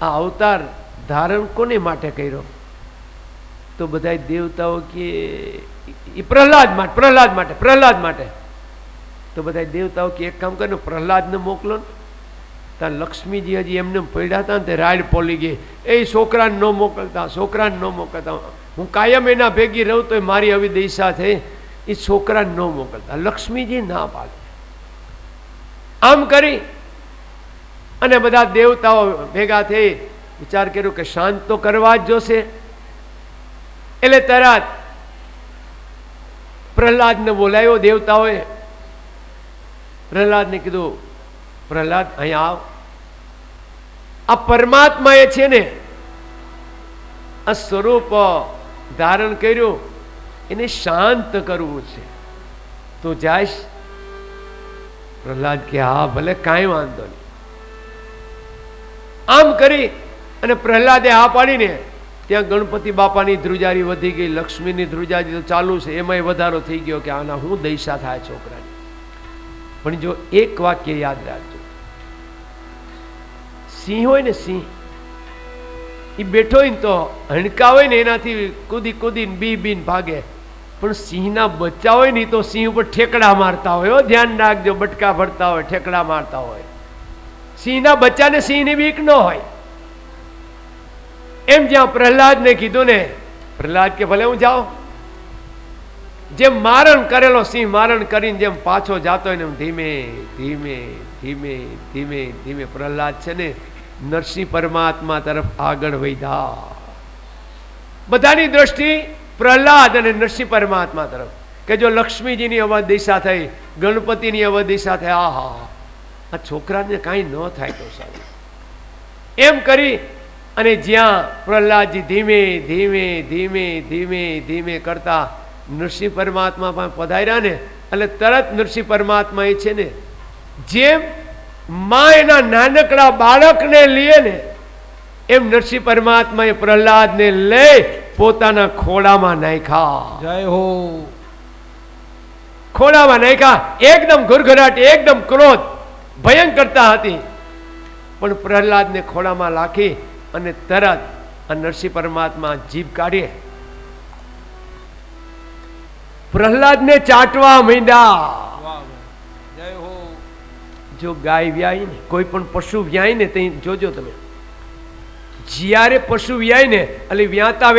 આ અવતાર ધારણ કોને માટે કર્યો? તો બધા દેવતાઓ કે એ પ્રહલાદ માટે. તો બધા દેવતાઓ કે એક કામ કરે, પ્રહલાદને મોકલો ને. ત્યાં લક્ષ્મીજી હજી એમને પડ્યા હતા ને તે રાડ પોલી ગઈ, એ છોકરાને ન મોકલતા, હું કાયમ એના ભેગી રહું તો મારી આવી દિશા થઈ, એ છોકરાને ન મોકલતા. લક્ષ્મીજી ના પાડે. આમ કરી અને બધા દેવતાઓ ભેગા થઈ વિચાર કર્યો કે શાંત તો કરવા જ જોશે. એટલે તરત પ્રહલાદને બોલાવ્યો દેવતાઓએ. પ્રહલાદને કીધું, પ્રહલાદ અહીંયા આવ. આ પરમાત્મા એ છે ને આ સ્વરૂપ ધારણ કર્યું, એને શાંત કરવું છે. તું જાઈશ? પ્રહલાદ કે હા ભલે, કાંઈ વાંધો નહીં. આમ કરી અને પ્રહલાદે આ પાડીને ત્યાં ગણપતિ બાપાની ધ્રુજારી વધી ગઈ, લક્ષ્મીની ધ્રુજારી તો ચાલુ છે, એમાંય વધારો થઈ ગયો કે આના હું દૈસા થાય છોકરાની. પણ જો એક વાક્ય યાદ રાખજો, સિંહ હોય ને, સિંહ એ બેઠો હોય ને તો હણકા હોય ને એનાથી કૂદીને બીન ભાગે, પણ સિંહના બચ્ચા હોય ને તો સિંહ ઉપર ઠેકડા મારતા હોય. ધ્યાન રાખજો, બટકા ભરતા હોય, ઠેકડા મારતા હોય. સિંહના બચ્ચાને સિંહની બીક ન હોય. એમ જ્યાં પ્રહલાદને કીધું ને, પ્રહલાદ કે ભલે હું જાઉં. જેમ મારણ કરેલો સિંહ મારણ કરીને જેમ પાછો જાતો હોય ને ધીમે ધીમે ધીમે ધીમે ધીમે પ્રહલાદ છે ને નરસિંહ પરમાત્મા તરફ આગળ વધ્યા. બધાની દ્રષ્ટિ પ્રહલાદ અને નરસિંહ પરમાત્મા તરફ, કે જો લક્ષ્મીજીની અવદિશા થઈ, ગણપતિની અવદિશા થઈ, આહા આ છોકરાને કાંઈ ન થાય તો સારું. એમ કરી અને જ્યાં પ્રહલાદજી ધીમે ધીમે ધીમે ધીમે ધીમે કરતા નરસિંહ પરમાત્મા પણ પધાર્યા ને, એટલે તરત નરસિંહ પરમાત્મા એ છે ને જેમ માં એના નાનકડા બાળકને લે ને, એમ નરસિંહ પરમાત્મા એ પ્રહલાદને લઈ પોતાના ખોળામાં નાખ્યા. જય હો. ખોળામાં નાખ્યા. એકદમ ઘરઘરાટ, એકદમ ક્રોધ ભયંકરતા હતી, પણ પ્રહલાદને ખોળામાં રાખી અને તરત આ નરસિંહ પરમાત્મા જીભ કાઢીએ પ્રહલાદને ચાટવા માંડ્યા. જો ગાય વ્યાય ને, કોઈ પણ પશુ વ્યાય ને, તે જોજો તમે, જ્યારે પશુ વ્યાય ને એટલે વ્યાતા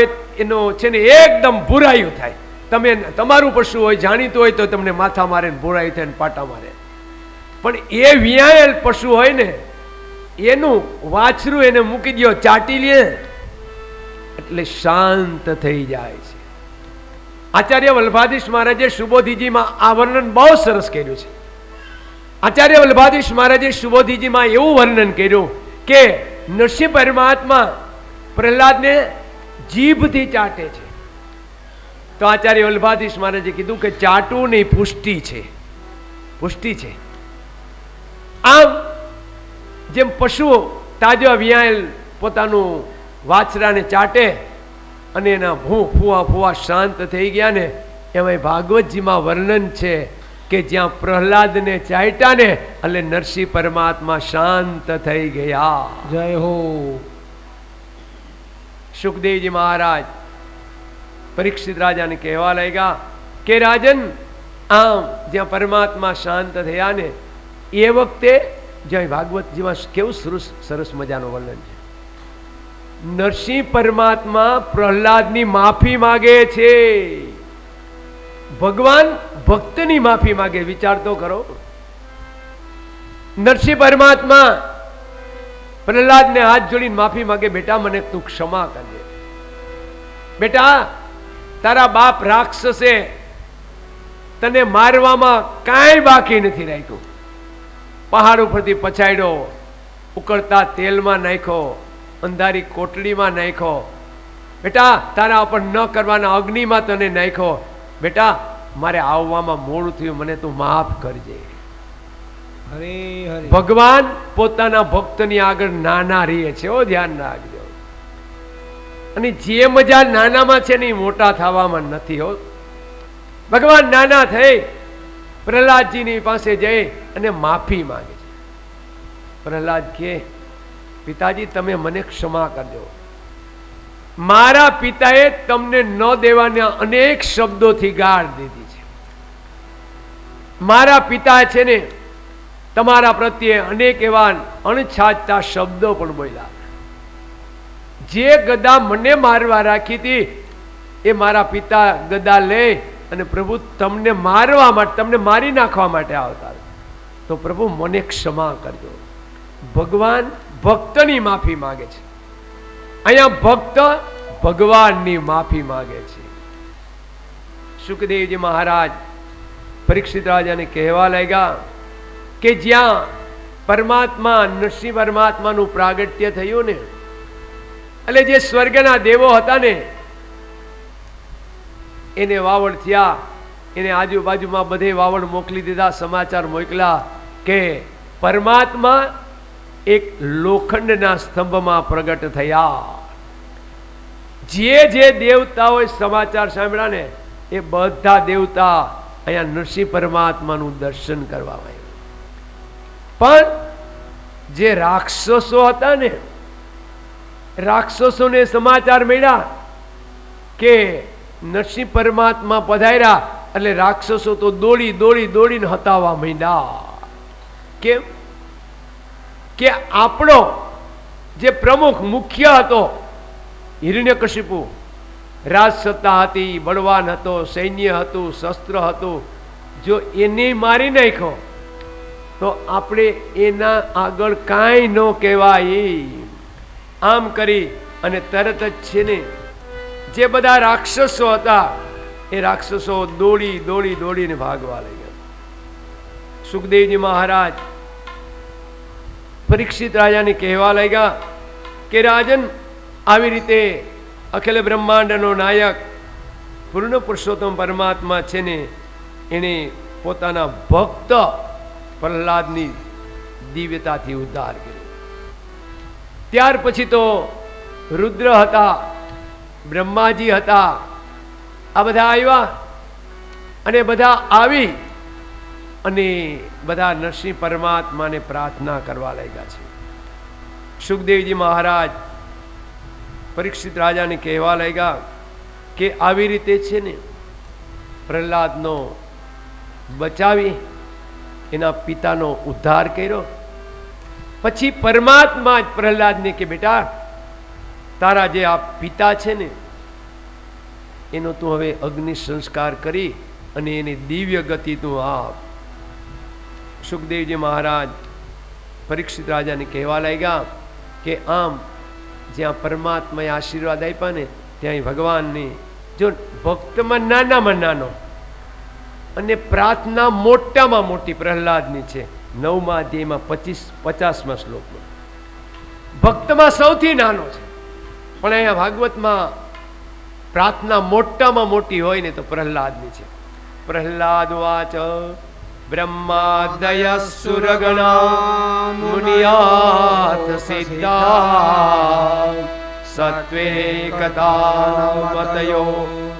એનો છે ને એકદમ ભૂરાયું થાય. તમે તમારું પશુ હોય, જાણીતું હોય તો તમને માથા મારે ને ભૂરાયું થાય ને પાટા મારે. પણ એ વ્યાયેલ પશુ હોય ને એનું વાછરું એને મૂકી દો, ચાટી લે એટલે શાંત થઈ જાય છે. આચાર્ય વલ્લભાધીશ મહારાજે સુબોધીજીમાં આ વર્ણન બહુ સરસ કર્યું છે. આચાર્ય વલ્લભાધીશ મહારાજે સુબોધીજીમાં એવું વર્ણન કર્યું કે નરસિંહ પરમાત્મા પ્રહલાદને જીભથી ચાટે છે. તો આચાર્ય વલ્લભાધીશ મહારાજે કીધું કે ચાટવું નહીં, પુષ્ટિ છે, પુષ્ટિ છે. આમ જેમ પશુઓ તાજો વ્યાયેલ પોતાનું વાછરાને ચાટે અને એના ફૂવા ફૂવા શાંત થઈ ગયા ને, એમાં ભાગવતજીમાં વર્ણન છે કે જ્યાં પ્રહલાદને ચાટ્યા ને એટલે નરસિંહ પરમાત્મા શાંત થઈ ગયા. જય હો. સુખદેવજી મહારાજ પરીક્ષિત રાજાને કહેવા લાગ્યા કે રાજન, આમ જ્યાં પરમાત્મા શાંત થયા ને એ વખતે જ્યાં ભાગવતજીમાં કેવું સરસ મજાનું વર્ણન છે. નરસિંહ પરમાત્મા પ્રહલાદની માફી માગે છે. ભગવાન ભક્તની માફી માગે. વિચાર તો કરો. નરસિંહ પરમાત્મા પ્રહલાદને હાથ જોડીને માફી માગે, બેટા મને તું ક્ષમા કરજે. બેટા તારા બાપ રાક્ષસે તને મારવામાં કાંઈ બાકી નથી રાખ્યું. પહાડ ઉપરથી પછાડ્યો, ઉકળતા તેલમાં નાખ્યો, અંધારી કોટડીમાં નાખ્યો. બેટા તારા ઉપર ન કરવાના અગ્નિમાં તને નાખ્યો. બેટા મારે આવવામાં મોડું થયું, મને તું માફ કરજે. હરે હરે. ભગવાન પોતાના ભક્તની આગળ નાના રહે છે. ધ્યાન રાખજો. અને જે મજા નાનામાં છે ને એ મોટા થવામાં નથી. હો ભગવાન નાના થઈ પ્રહલાદજીની પાસે જઈ અને માફી માંગે છે. પ્રહલાદ કે પિતાજી તમે મને ક્ષમા કરજો, મારા પિતાએ તમને ન દેવાના અનેક શબ્દોથી ગાળ દીધી છે. મારા પિતા છે ને તમારા પ્રત્યે અનેક એવા અણછાજતા શબ્દો પણ બોલ્યા. જે ગદા મને મારવા રાખી હતી એ મારા પિતા ગદા લે અને પ્રભુ તમને મારવા માટે, તમને મારી નાખવા માટે આવતા. તો પ્રભુ મને ક્ષમા કરજો. ભગવાન ભક્તની માફી માગે છે. અહીંયા ભક્ત ભગવાનની માફી માગે છે. સુખદેવજી મહારાજ પરીક્ષિત રાજાને કહેવા લાગ્યા કે જ્યાં પરમાત્મા, નરસિંહ પરમાત્માનું પ્રાગટ્ય થયું ને, એટલે જે સ્વર્ગના દેવો હતા ને એને વાવડ થયા, એને આજુબાજુમાં બધે વાવડ મોકલી દીધા, સમાચાર મોકલા કે પરમાત્મા એક લોખંડના સ્તંભમાં પ્રગટ થયા. જે દેવતાઓએ સમાચાર સાંભળ્યા ને એ બધા દેવતા અહીંયા નરસિંહ પરમાત્માનું દર્શન કરવા આવ્યા. પણ જે રાક્ષસો હતા ને, રાક્ષસોને સમાચાર મળ્યા કે નરસિંહ પરમાત્મા પધાર્યા, એટલે રાક્ષસો તો દોડીને હતાવા માંડ્યા. કેમ કે આપણો જે પ્રમુખ મુખ્ય હતો હિરણ્યકશિપુ, રાજસત્તા હતી, બળવાન હતો, સૈન્ય હતું, શસ્ત્ર હતું, જો એને મારી નાખ્યો તો આપણે એના આગળ કાંઈ ન કહેવાય. આમ કરી અને તરત જ છે ને જે બધા રાક્ષસો હતા એ રાક્ષસો દોડીને ભાગવા લાગ્યા. સુખદેવજી મહારાજ પરીક્ષિત રાજાને કહેવા લાગ્યા કે રાજન, આવી રીતે અખિલ બ્રહ્માંડનો નાયક પૂર્ણ પુરુષોત્તમ પરમાત્મા છે ને એને પોતાના ભક્ત પ્રહલાદની દિવ્યતાથી ઉદ્ધાર કર્યો. ત્યાર પછી તો રુદ્ર હતા, બ્રહ્માજી હતા, આ બધા આવ્યા અને બધા આવી અને બધા નરસિંહ પરમાત્માને પ્રાર્થના કરવા લાગ્યા છે. સુખદેવજી મહારાજ પરીક્ષિત રાજાને કહેવા લાગ્યા કે આવી રીતે છે ને પ્રહલાદનો બચાવી એના પિતાનો ઉદ્ધાર કર્યો. પછી પરમાત્મા જ પ્રહલાદને કે બેટા તારા જે આ પિતા છે ને એનો તું હવે અગ્નિ સંસ્કાર કરી અને એની દિવ્ય ગતિ તું આપ. સુખદેવજી મહારાજ પરીક્ષિત રાજાને કહેવા લાગ્યા કે આમ જ્યાં પરમાત્માએ આશીર્વાદ આપ્યા ને ત્યાં ભગવાનની જો ભક્તમાં નાનામાં નાનો અને પ્રાર્થના મોટામાં મોટી પ્રહલાદની છે. 9મા અધ્યાયમાં 50મા શ્લોકમાં ભક્તમાં સૌથી નાનો છે, પણ અહીંયા ભાગવતમાં પ્રાર્થના મોટામાં મોટી હોય ને તો પ્રહલાદની છે. પ્રહલાદ વાચ બ્રહ્માદય સુરગણા મુનિયાત સિદ્ધા સત્વે કથામતયો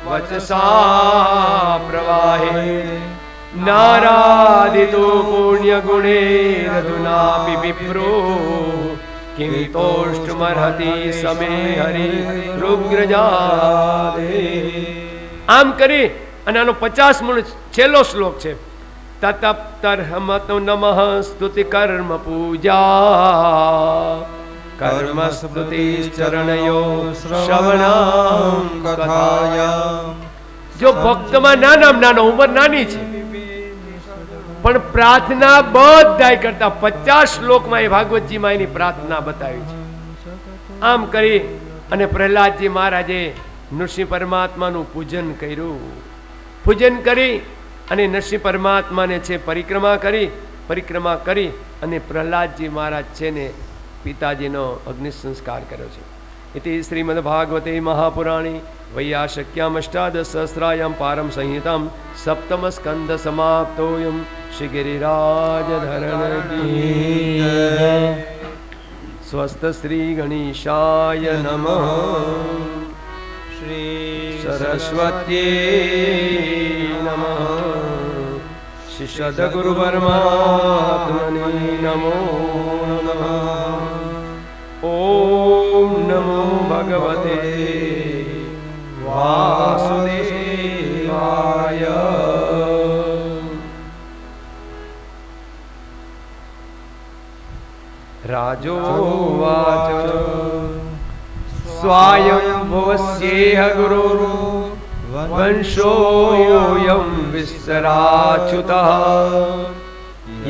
વચસા પ્રવાહે નારાદિતો પુણ્ય ગુણે રઘુનાપી વિપ્રો કિમ તોષ્ટમર્હતિ સમે હરિ રુગ્રજાદે. આમ કરી અને આનો 50મો છેલ્લો શ્લોક છે. તતપ્તર્હમતો નમઃ સ્તુતિ કર્મ પૂજા કર્મ સ્તુતિ ચરણયો શ્રવણમ કથાયા. જો ભક્તમાં નાનો ઉંમર નાની છે પણ પ્રાર્થના બધાય કરતા 50 શ્લોકમાં એ ભાગવતજીમાં એની પ્રાર્થના બતાવી છે. આમ કરી અને પ્રહલાદજી મહારાજે નરસિંહ પરમાત્માનું પૂજન કર્યું. પૂજન કરી અને નરસિંહ પરમાત્માને છે પરિક્રમા કરી અને પ્રહલાદજી મહારાજ છે ને પિતાજીનો અગ્નિ સંસ્કાર કર્યો છે. इति श्रीमद्भागवते महापुराणे वैयाशक्याम अष्टादशसहस्रायां पारम संहितां सप्तमस्कन्ध समाप्तोऽयं श्री गिरिराजधरण की स्वस्थ श्री गणेशाय नमः. श्री सरस्वत्यै नमः. श्री सद्गुरु परमात्मने नमो नमः. ઓમ નમો ભગવતે વાસુદેવાય. રાજોવાચ સ્વાયંભુવસ્યેહ ગુરુર્ વંશોऽયં વિસ્તરાચ્યુતઃ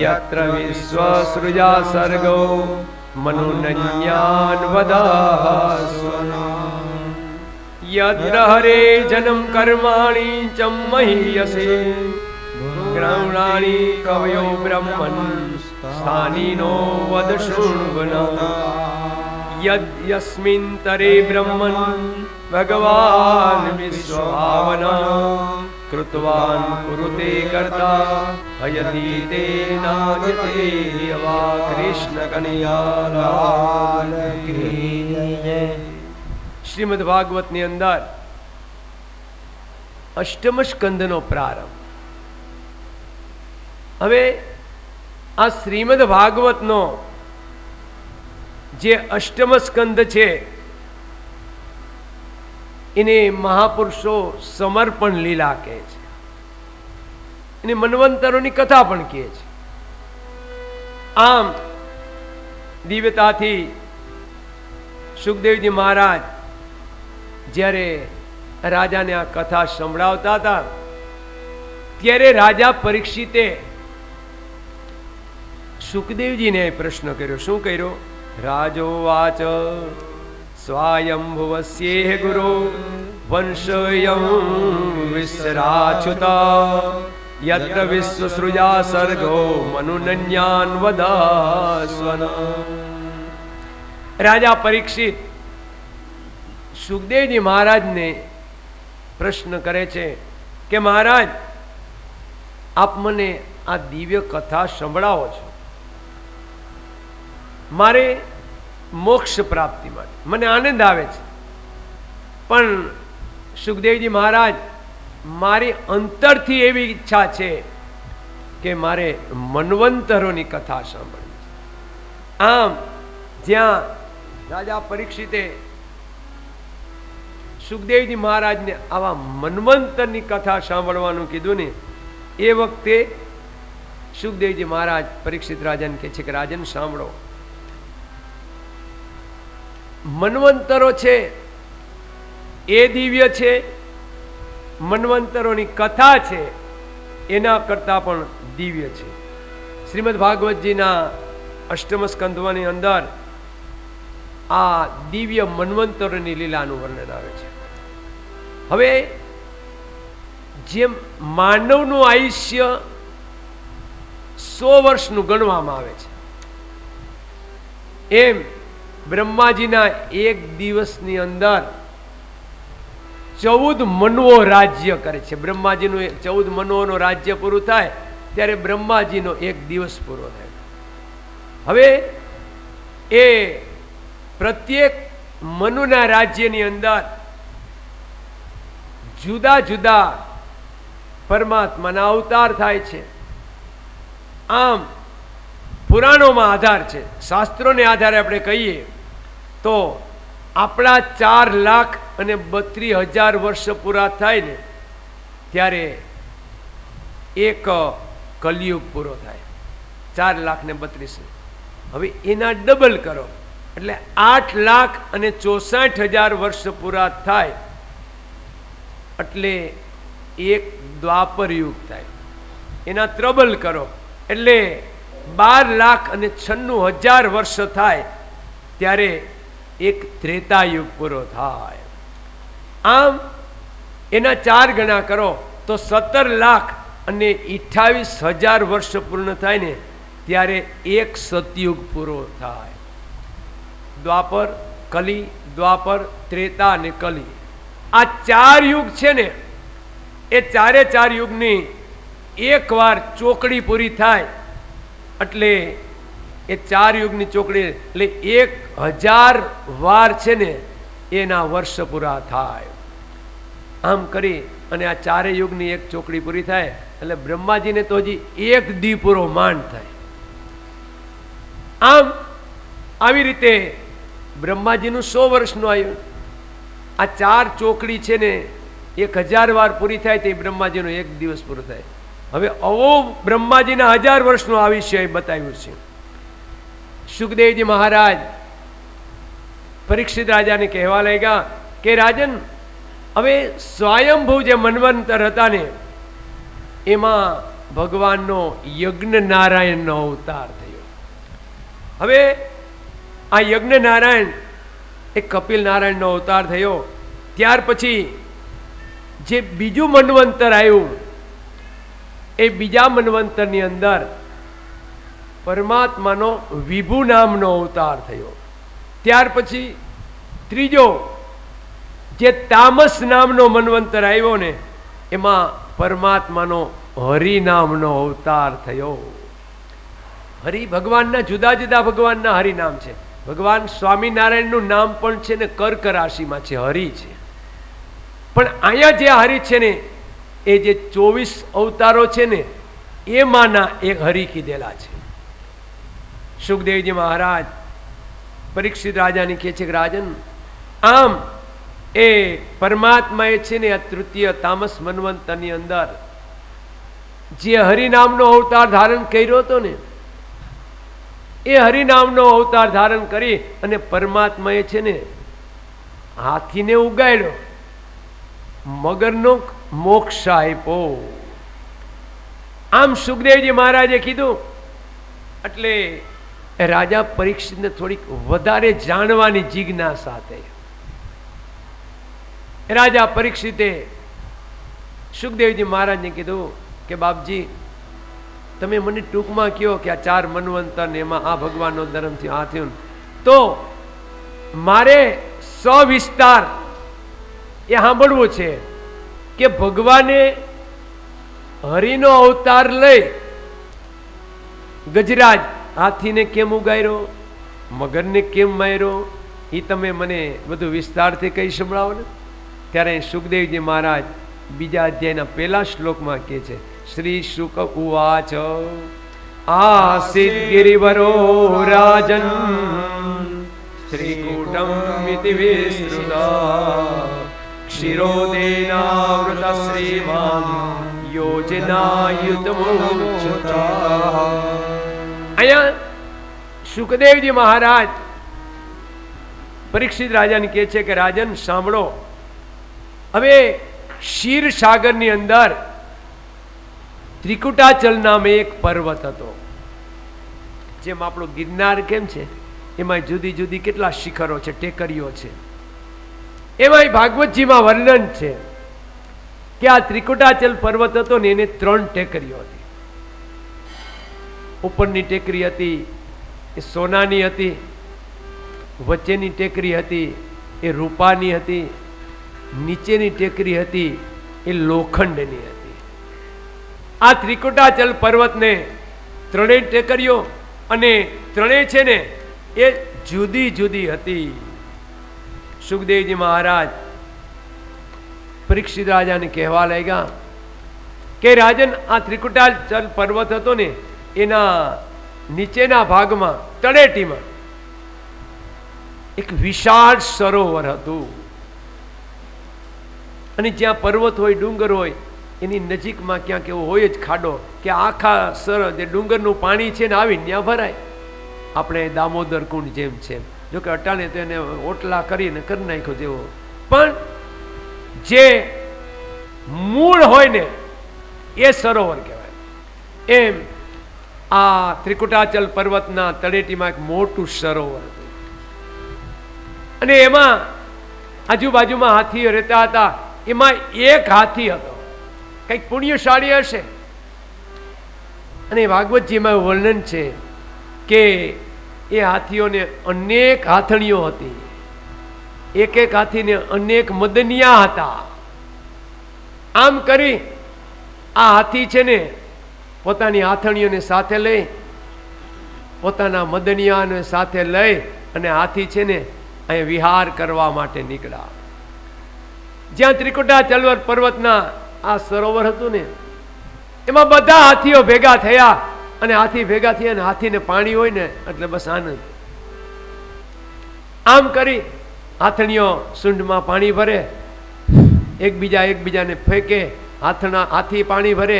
યત્ર વિશ્વસૃજા સર્ગો મનુનન્યાન વદાસ્વના યત્ર હરે જન્મ કર્માણિ ચ મહીયસે ગ્રહણાનિ કવયો બ્રહ્મન સ્થાનિનો વદ શૃણ્વના યસ્મિન તરે બ્રહ્મન ભગવાન વિશ્વભાવના કૃતવાન કુરુતે કર્તા હયતિ તેનાયતે યવા કૃષ્ણ કનૈયા લાલ કી જય. શ્રીમદ ભાગવતની અંદર અષ્ટમ સ્કંદનો પ્રારંભ. હવે આ શ્રીમદ ભાગવતનો જે અષ્ટમ સ્કંદ છે એને મહાપુરુષો સમર્પણ લીલા કહે છે, એને મન્વંતરોની કથા પણ કહે છે. આમ દિવ્યતાથી સુખદેવજી મહારાજ જ્યારે રાજાને આ કથા સંભળાવતા હતા ત્યારે રાજા પરીક્ષિતે સુખદેવજીને પ્રશ્ન કર્યો. શું કર્યો? રાજોવાચ સ્વાયંભુવસ્યેહ ગુરો વંશયં વિસ્તરાચ્યુતઃ યત્ર વિશ્વસૃજા સર્ગો મનુનન્યાન વદાસ્વના. રાજા પરીક્ષિત સુખદેવજી મહારાજને પ્રશ્ન કરે છે કે મહારાજ, આપ મને આ દિવ્ય કથા સંભળાવો છો, મારે મોક્ષ પ્રાપ્તિ માટે મને આનંદ આવે છે, પણ સુખદેવજી મહારાજ, મારી અંતરથી એવી ઈચ્છા છે કે મારે મન્વંતરોની કથા સાંભળવી છે. આમ જ્યાં રાજા પરીક્ષિતે સુખદેવજી મહારાજને આવા મન્વંતરની કથા સાંભળવાનું કીધું ને, એ વખતે સુખદેવજી મહારાજ પરીક્ષિત રાજાને કહે છે કે રાજન સાંભળો, મન્વંતરો છે એ દિવ્ય છે, મન્વંતરોની કથા છે એના કરતાં પણ દિવ્ય છે. શ્રીમદ ભાગવતજીના અષ્ટમ સ્કંધની અંદર આ દિવ્ય મન્વંતરોની લીલાનું વર્ણન આવે છે. હવે જેમ માનવનું આયુષ્ય 100 વર્ષનું ગણવામાં આવે છે, એમ બ્રહ્માજીના એક દિવસની અંદર 14 મનવો રાજ્ય કરે છે. બ્રહ્માજીનું 14 મનવોનું રાજ્ય પૂરું થાય ત્યારે બ્રહ્માજીનો એક દિવસ પૂરો થાય. હવે એ પ્રત્યેક મનુના રાજ્યની અંદર જુદા જુદા પરમાત્માના અવતાર થાય છે. આમ પુરાણોમાં આધાર છે, શાસ્ત્રોને આધારે આપણે કહીએ તો આપણા 4,32,000 વર્ષ પૂરા થાય ને ત્યારે એક કલિયુગ પૂરો થાય, 4,32,000. હવે એના ડબલ કરો એટલે 8,64,000 વર્ષ પૂરા થાય એટલે એક દ્વાપર યુગ થાય. એના ત્રબલ કરો એટલે 12,96,000 વર્ષ થાય ત્યારે એક ત્રેતા યુગ પૂરો થાય. આમ એના 4 ગણા કરો તો 17,28,000 વર્ષ પૂર્ણ થાય ને ત્યારે એક સતયુગ પૂરો થાય. દ્વાપર, કલી, દ્વાપર, ત્રેતા અને કલી, આ 4 યુગ છે ને, એ 4 યુગની એકવાર ચોકડી પૂરી થાય એટલે એ 4 યુગની ચોકડી એટલે 1,000 વાર છે ને એના વર્ષ પૂરા થાય. આમ કરી અને આ 4 યુગની એક ચોકડી પૂરી થાય એટલે બ્રહ્માજીને તો હજી એક દી પૂરો માંડ થાય. આમ આવી રીતે બ્રહ્માજીનું 100 વર્ષનું આયુ. આ 4 ચોકડી છે ને 1000 વાર પૂરી થાય તે બ્રહ્માજીનો 1 દિવસ પૂરો થાય. હવે આવો બ્રહ્માજીના 1000 વર્ષનું આયુષ્ય બતાવ્યું છે. સુખદેવજી મહારાજ પરીક્ષિત રાજાને કહેવા લાગ્યા કે રાજન, હવે સ્વયંભૂ જે મન્વંતર હતા ને એમાં ભગવાનનો યજ્ઞ નારાયણનો અવતાર થયો. હવે આ યજ્ઞ નારાયણ એ કપિલ નારાયણનો અવતાર થયો. ત્યાર પછી જે બીજું મન્વંતર આવ્યું એ બીજા મન્વંતરની અંદર પરમાત્માનો વિભુ નામનો અવતાર થયો. ત્યાર પછી ત્રીજો જે તામસ નામનો મન્વંતર આવ્યો ને એમાં પરમાત્માનો હરિ નામનો અવતાર થયો. હરિ ભગવાનના જુદા જુદા ભગવાનના હરિનામ છે. ભગવાન સ્વામિનારાયણનું નામ પણ છે ને કર્ક રાશિમાં છે, હરિ છે. પણ અહીંયા જે હરિ છે ને એ જે 24 અવતારો છે ને એમાંના એક હરિ કીધેલા છે. સુખદેવજી મહારાજ પરીક્ષિત રાજાને કહે છે કે રાજન, આમ એ પરમાત્મા એ છે ને આ તૃતીય તામસ મન્વંતરની અંદર જે હરિનામનો અવતાર ધારણ કર્યો હતો ને એ હરિનામનો અવતાર ધારણ કરી અને પરમાત્માએ છે ને હાથીને ઉગાડ્યો, મગરનો મોક્ષ આપ્યો. આમ સુખદેવજી મહારાજે કીધું. એટલે રાજા પરીક્ષિતને થોડીક વધારે જાણવાની જિજ્ઞાસા થઈ. રાજા પરીક્ષિતે સુખદેવજી મહારાજને કીધું કે બાપજી, તમે મને ટૂંકમાં કહો કે આ 4 મન્વંતર ને એમાં આ ભગવાનનો ધર્મ થયો, આ થયું, તો મારે સવિસ્તાર એ સાંભળવું છે કે ભગવાને હરિનો અવતાર લઈ ગજરાજ હાથીને કેમ ઉગાર્યો, મગરને કેમ માર્યો, એ તમે મને બધું વિસ્તારથી કહી સંભળાવો ને. ત્યારે સુખદેવજી મહારાજ બીજા અધ્યાયના પહેલા શ્લોકમાં કહે છે, શ્રી શુક ઉવાચ આસીદ ગિરિવરો રાજન શ્રીકૂટમ ઇતિ વિસ્તૃતા ક્ષીરોદેનાવૃત શ્રીમાન યોજનાયુતમોચ્યુતા. અહીંયા સુખદેવજી મહારાજ પરીક્ષિત રાજાને કહે છે કે રાજન સાંભળો, હવે ક્ષીર સાગરની અંદર ત્રિકુટાચલ નામે એક પર્વત હતો. જેમ આપણો ગિરનાર કેમ છે એમાં જુદી જુદી કેટલા શિખરો છે, ટેકરીઓ છે. એમાં ભાગવતજીમાં વર્ણન છે કે આ ત્રિકુટાચલ પર્વત હતો ને એને 3 ટેકરીઓ હતી. ઉપરની ટેકરી હતી એ સોનાની હતી, વચ્ચેની ટેકરી હતી એ રૂપાની હતી, નીચેની ટેકરી હતી એ લોખંડની હતી. આ ત્રિકુટાચલ પર્વતને 3 ટેકરીઓ અને 3 છે ને એ જુદી જુદી હતી. સુખદેવજી મહારાજ પરીક્ષિત રાજાને કહેવા લાગ્યા કે રાજન, આ ત્રિકુટાચલ પર્વત હતો ને એના નીચેના ભાગમાં તળેટીમાં એક વિશાળ સરોવર હતું. અને જ્યાં પર્વત હોય, ડુંગર હોય, એની નજીકમાં ક્યાંક એવો હોય જ ખાડો કે આખા જે ડુંગરનું પાણી છે ને આવીને ત્યાં ભરાય. આપણે દામોદર કુંડ જેમ છે, જો કે અટાણે તો એને ઓટલા કરીને કરી નાખ્યો જેવો, પણ જે મૂળ હોય ને એ સરોવર કહેવાય. એમ આ ત્રિકુટાચલ પર્વતના તળેટીમાં એક મોટું સરોવર હતું અને એમાં આજુબાજુમાં હાથીઓ રહેતા હતા. એમાં એક હાથી હતો, કંઈક પુણ્યશાળી હશે. અને ભાગવતજીમાં વર્ણન છે કે એ હાથીઓને અનેક હાથણીઓ હતી, એક એક હાથીને અનેક મદનિયા હતા. આમ કરી આ હાથી છે ને પોતાની હાથણીઓને સાથે લઈ, પોતાના મદનિયાને સાથે લઈ અને હાથી છે ને અહીંયા વિહાર કરવા માટે નીકળ્યા. જ્યાં ત્રિકુટાચલ પર્વતના આ સરોવર હતું ને એમાં બધા હાથીઓ ભેગા થયા. અને હાથી ભેગા થયા ને હાથીને પાણી હોય ને એટલે બસ આનંદ. આમ કરી આથણીઓ સૂંઢમાં પાણી ભરે, એકબીજાને ફેંકે, હાથી પાણી ભરે,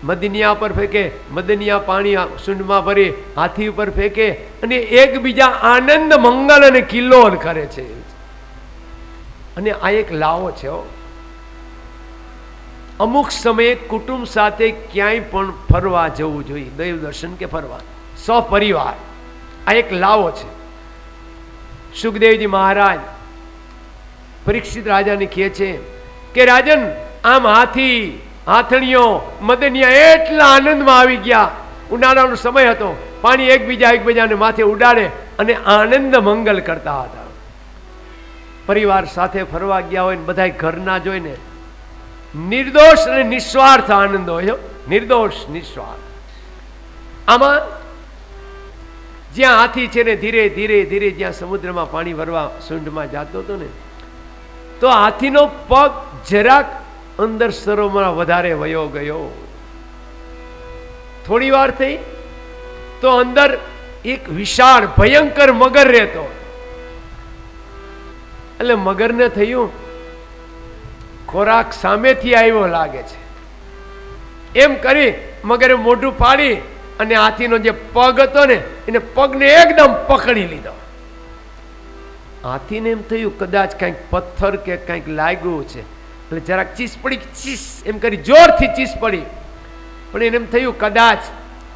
મદનિયા પર ફેંકે, મદનિયા પાણી સૂંઢમાં ભરી હાથી ઉપર ફેંકે, અને એકબીજા આનંદ મંગલ અને કિલ્લોલ કરે છે. અને આ એક લાવો છે. અમુક સમયે કુટુંબ સાથે ક્યાંય પણ ફરવા જવું જોઈએ, દૈવ દર્શન કે ફરવા સપરિવાર. આ એક લાવો છે. સુખદેવજી મહારાજ પરીક્ષિત રાજાને કહે છે કે રાજન, આમ હાથણીઓ મદનિયા એટલા આનંદમાં આવી ગયા. ઉનાળાનો સમય હતો, પાણી એકબીજાને માથે ઉડાડે અને આનંદ મંગલ કરતા હતા. પરિવાર સાથે ફરવા ગયા હોય ને બધા ઘરના જોઈને નિર્દોષ અને નિસ્વાર્થ આનંદ હોય. નિર્દોષ નિસ્વાર્થ. આમાં જ્યાં હાથી છે ને ધીરે ધીરે જ્યાં સમુદ્રમાં પાણી ભરવા સૂંઢમાં જતો હતો ને, તો હાથીનો પગ જરાક અંદર સરોવરમાં વધારે વયો ગયો. થોડી વાર થઈ તો અંદર એક વિશાળ ભયંકર મગર રહેતો. એટલે મગરને થયું ખોરાક સામેથી આવ્યો લાગે છે. એમ કરી મગરે મોઢું ફાડી અને હાથીનો જે પગ હતો ને એને પગને એકદમ પકડી લીધો. હાથીને એમ થયું કદાચ કંઈક પથ્થર કે કંઈક લાગ્યું છે, એટલે જરાક ચીસ પડી, ચીસ એમ કરી જોરથી ચીસ પડી. પણ એને એમ થયું કદાચ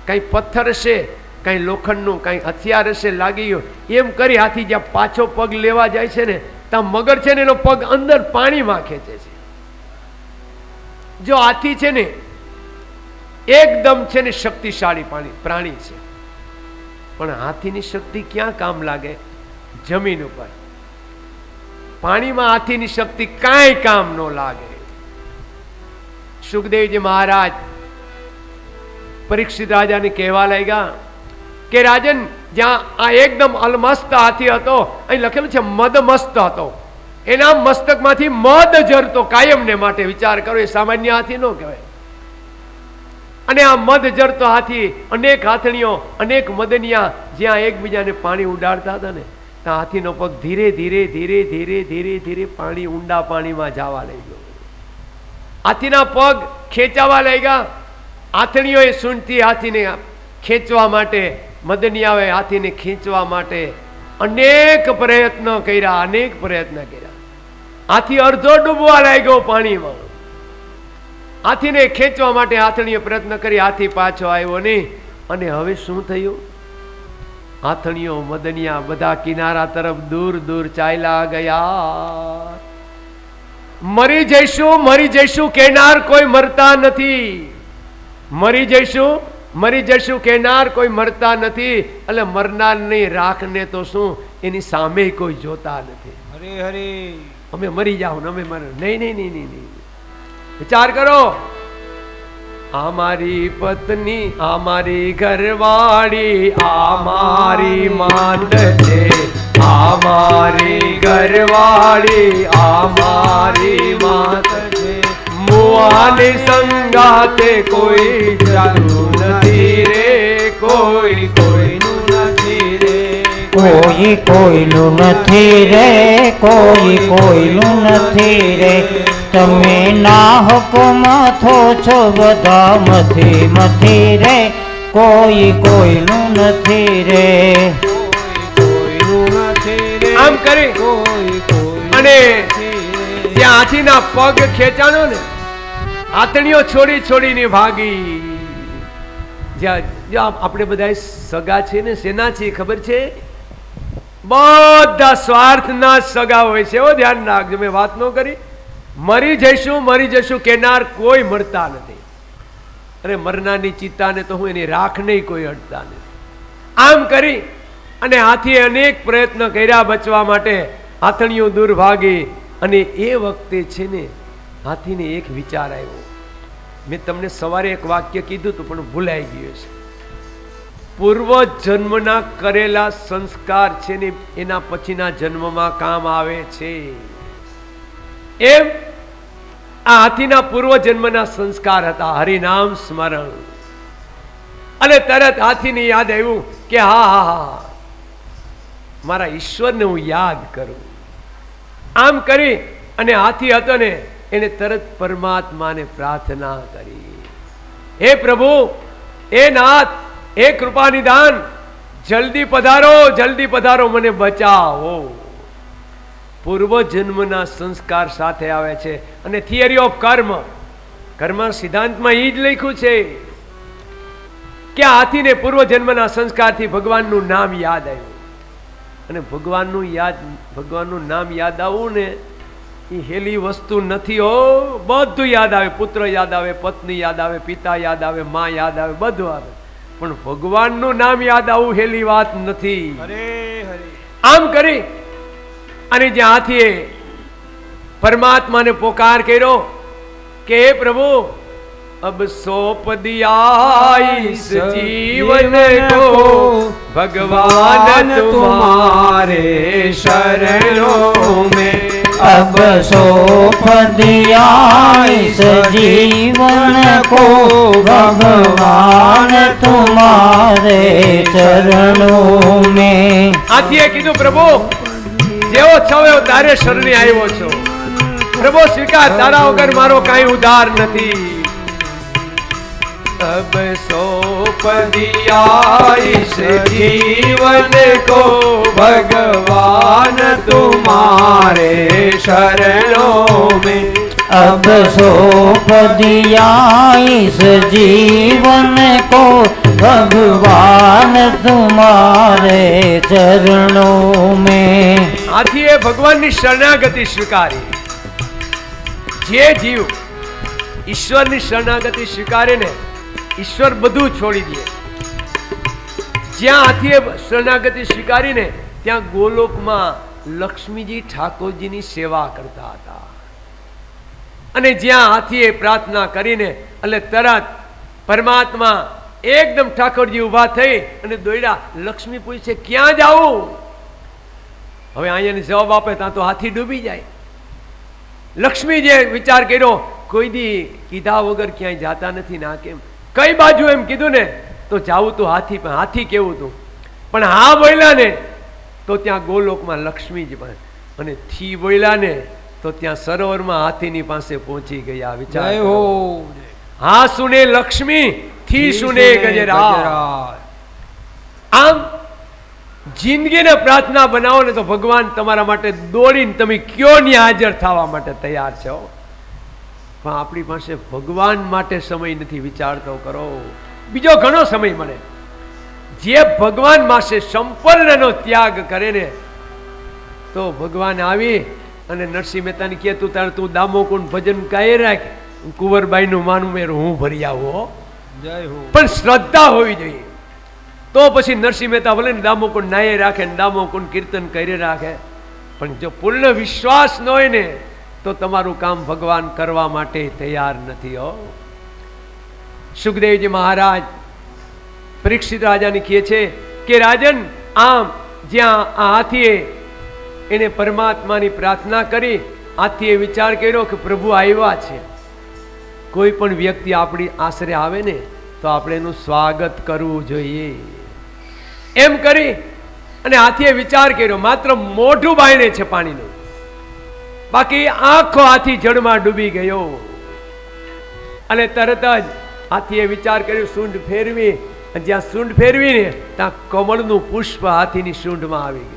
કંઈ પથ્થર હશે, કંઈ લોખંડનું કંઈ હથિયાર હશે લાગી ગયું. એમ કરી હાથી જ્યાં પાછો પગ લેવા જાય છે ને, ત્યાં મગર છે ને એનો પગ અંદર પાણીમાં ખેંચે છે. જો હાથી છે ને એકદમ છે ને શક્તિશાળી પ્રાણી છે, પણ હાથીની શક્તિ ક્યાં કામ લાગે? જમીન ઉપર. પાણીમાં હાથીની શક્તિ કાંઈ કામ ન લાગે. સુખદેવજી મહારાજ પરીક્ષિત રાજાને કહેવા લાગ્યા કે રાજન, જ્યાં આ એકદમ અલમસ્ત હાથી હતો, અહીં લખેલું છે મદમસ્ત હતો, એના મસ્તકમાંથી મદ ઝરતો કાયમને માટે. વિચાર કરો, એ સામાન્ય હાથી ન કહેવાય. અને આ મદ ઝરતો હાથી, અનેક હાથણીઓ, અનેક મદનિયા જ્યાં એકબીજાને પાણી ઉડાડતા હતા ને, ત્યાં હાથીનો પગ ધીરે ધીરે ધીરે ધીરે ધીરે ધીરે પાણી ઊંડા પાણીમાં જવા લાગ્યો. હાથીના પગ ખેંચાવા લાગ્યા. હાથણીઓએ સૂંઢથી હાથીને ખેંચવા માટે, મદનિયાઓએ હાથીને ખેંચવા માટે અનેક પ્રયત્નો કર્યા. હાથી અડધો ડૂબવા લાગ્યો પાણીમાં. હાથીને ખેંચવા માટે હાથણીએ પ્રયત્ન કરી, હાથી પાછો આવ્યો નહીં. અને હવે શું થયું? હાથણીઓ મદનિયા બધા કિનારા તરફ દૂર દૂર ચાલ્યા ગયા. મરી જઈશું કહેનાર કોઈ મરતા નથી. મરી જઈશું કહેનાર કોઈ મરતા નથી. એટલે મરનારની રાખને તો શું, એની સામે કોઈ જોતા નથી. હરે હરે, અમે મરી જાવ ને અમે નહીં. વિચાર કરો, અમારી પત્ની, અમારી ઘરવાળી, અમારી માત છે, અમારી ઘરવાળી, અમારી માત છે. મુઆની સંગાતે કોઈ જાતું નથી રે, કોઈ કોઈનું નથી રે, કોઈ કોઈનું નથી રે, કોઈ કોઈનું નથી રે. તમે ના હુકમ થો છો બધા મથી રે, કોઈ કોઈનું નથી રે. આમ કરી અને જ્યાં હાથીના પગ ખેંચાણો ને, હાથણીઓ છોડીને ભાગી. જ્યાં આપણે બધા સગા છે ને, શેના છે ખબર છે? બધા સ્વાર્થના સગા હોય છે. ધ્યાન રાખજો, મેં વાત ન કરી. મરી જઈશું કહેનાર કોઈ મરતા નથી. અરે મરનારની ચિત્તાને તો હું એની રાખને કોઈ અડતા નથી. આમ કરી અને હાથીએ અનેક પ્રયત્ન કર્યા બચવા માટે. હાથણીઓ દૂર ભાગી. અને એ વખતે છે ને હાથીને એક વિચાર આવ્યો. મેં તમને સવારે એક વાક્ય કીધું હતું પણ ભૂલાઈ ગયું છે. પૂર્વ જન્મના કરેલા સંસ્કાર છે ને એના પછીના જન્મમાં કામ આવે છે. એમ આ હાથીના પૂર્વ જન્મના સંસ્કાર હતા હરિનામ સ્મરણ. અને તરત હાથીને યાદ આવ્યું કે હા મારા ઈશ્વરને હું યાદ કરું. આમ કરી અને હાથી હતો ને એને તરત પરમાત્માને પ્રાર્થના કરી, હે પ્રભુ, હે નાથ, હે કૃપાનિદાન, જલ્દી પધારો, મને બચાવો. પૂર્વ જન્મના સંસ્કાર સાથે આવે છે. અને થિયરી ઓફ કર્મ સિદ્ધાંતમાં એ જ લખ્યું છે કે હાથીને પૂર્વ જન્મના સંસ્કારથી ભગવાનનું નામ યાદ આવ્યું. અને ભગવાનનું નામ યાદ આવવું ને એ હેલી વસ્તુ નથી હો. બધું યાદ આવે, પુત્ર યાદ આવે, પત્ની યાદ આવે, પિતા યાદ આવે, માં યાદ આવે, બધું આવે, પણ ભગવાનનું નામ યાદ આવવું હેલી વાત નથી. આમ કરી અને જ્યાં હાથીએ પરમાત્માને પોકાર કર્યો કે હે પ્રભુ, अब सौंप दिया इस जीवन को भगवान तुम्हारे शरणों में, अब सौंप दिया इस जीवन को भगवान तुम्हारे चरणों में. હાથીએ કીધું, પ્રભુ જેવો છો એવો તારે શરણે આવ્યો છો. પ્રભુ સ્વીકાર, તારા વગર મારો કાંઈ ઉદ્ધાર નથી. अब सौंप दिया इस जीवन को भगवान तुम्हारे शरणों में, अब सौंप दिया इस जीवन को भगवान तुम्हारे चरणों में. હાથીએ ભગવાનની શરણાગતિ સ્વીકારી. જે જીવ ઈશ્વરની શરણાગતિ સ્વીકારે ને ઈશ્વર બધું છોડી દે. જ્યાં હાથીએ શરણાગતિ સ્વીકારીને ત્યાં ગોલોકમાં લક્ષ્મીજી ઠાકોરજીની સેવા કરતા હતા. અને જ્યાં હાથીએ પ્રાર્થના કરીને એટલે તરત પરમાત્મા એકદમ ઠાકોરજી ઊભા થઈ અને દોડ્યા. લક્ષ્મી પૂછે, ક્યાં જાવું? હવે અહીંયાની જવાબ આપે ત્યાં તો હાથી ડૂબી જાય. લક્ષ્મીજીએ વિચાર કર્યો, કોઈ દી કીધા વગર ક્યાંય જાતા નથી ના, કેમ કઈ બાજુ એમ કીધું ને તો જાવું તો હાથી, પણ હાથી કેવું હતું, પણ હા બોલ્યા ને તો ત્યાં ગોલોકમાં લક્ષ્મીજી પણ, અને થી બોલ્યા ને તો ત્યાં સરોવરમાં હાથીની પાસે પહોંચી ગયા. વિચાર, હા સુને લક્ષ્મી, થી સુને ગજરાજ. આમ જિંદગીને પ્રાર્થના બનાવો ને તો ભગવાન તમારા માટે દોડીને તમે કયો ની હાજર થવા માટે તૈયાર છો. પણ આપણી પાસે ભગવાન માટે સમય નથી. વિચાર તો કરો, બીજો ઘણો સમય મળે. જે ભગવાન પાસે સંપૂર્ણનો ત્યાગ કરે ને તો ભગવાન આવી અને નરસિંહ મહેતાને કહે, તું દામોકુંડ ભજન કાંઈ રાખ, કુંવરબાઈનું માનું મેર હું ભરી આવો. પણ શ્રદ્ધા હોવી જોઈએ. તો પછી નરસિંહ મહેતા ભલે ને દામોકુંડ નાયે રાખે ને દામોકુંડ કીર્તન કરી રાખે, પણ જો પૂર્ણ વિશ્વાસ ન હોય ને તો તમારું કામ ભગવાન કરવા માટે તૈયાર નથી હો. સુખદેવજી મહારાજ પરીક્ષિત રાજાને કહે છે કે રાજન, આમ જ્યાં આ હાથીએ એને પરમાત્માની પ્રાર્થના કરી, હાથીએ વિચાર કર્યો કે પ્રભુ આવ્યા છે. કોઈ પણ વ્યક્તિ આપણી આશરે આવે ને તો આપણે એનું સ્વાગત કરવું જોઈએ. એમ કરી અને હાથીએ વિચાર કર્યો, માત્ર મોઢું બાયણે છે પાણીનું, બાકી આખો હાથી જળમાં ડૂબી ગયો. અને તરત જ હાથીએ વિચાર કર્યો, સૂંઢ ફેરવી, જ્યાં સૂંઢ ફેરવીને ત્યાં કમળનું પુષ્પ હાથીની સૂંઢમાં આવી ગયું.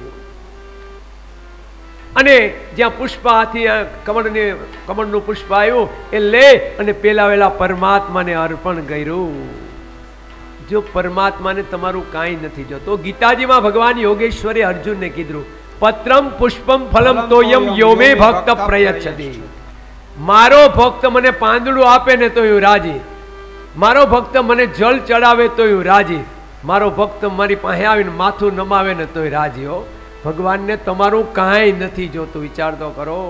અને જ્યાં પુષ્પ હાથી કમળનું પુષ્પ આવ્યું એ લે અને પેલા પરમાત્માને અર્પણ કર્યું. જો પરમાત્માને તમારું કાંઈ નથી જોતો. ગીતાજીમાં ભગવાન યોગેશ્વરે અર્જુનને કીધું, પત્રમ પુષ્પમ ફલમ તોયમ યોમે ભક્ત પ્રયચ્છતિ. મારો ભક્ત મને પાંદડું આપે ને તો હું રાજી, મારો ભક્ત મને જળ ચડાવે તો હું રાજી, મારો ભક્ત મારી પાસે આવીને માથું નમાવે ને તોય રાજી હો. ભગવાનને તમારું કાંઈ નથી જોતું. વિચાર તો કરો.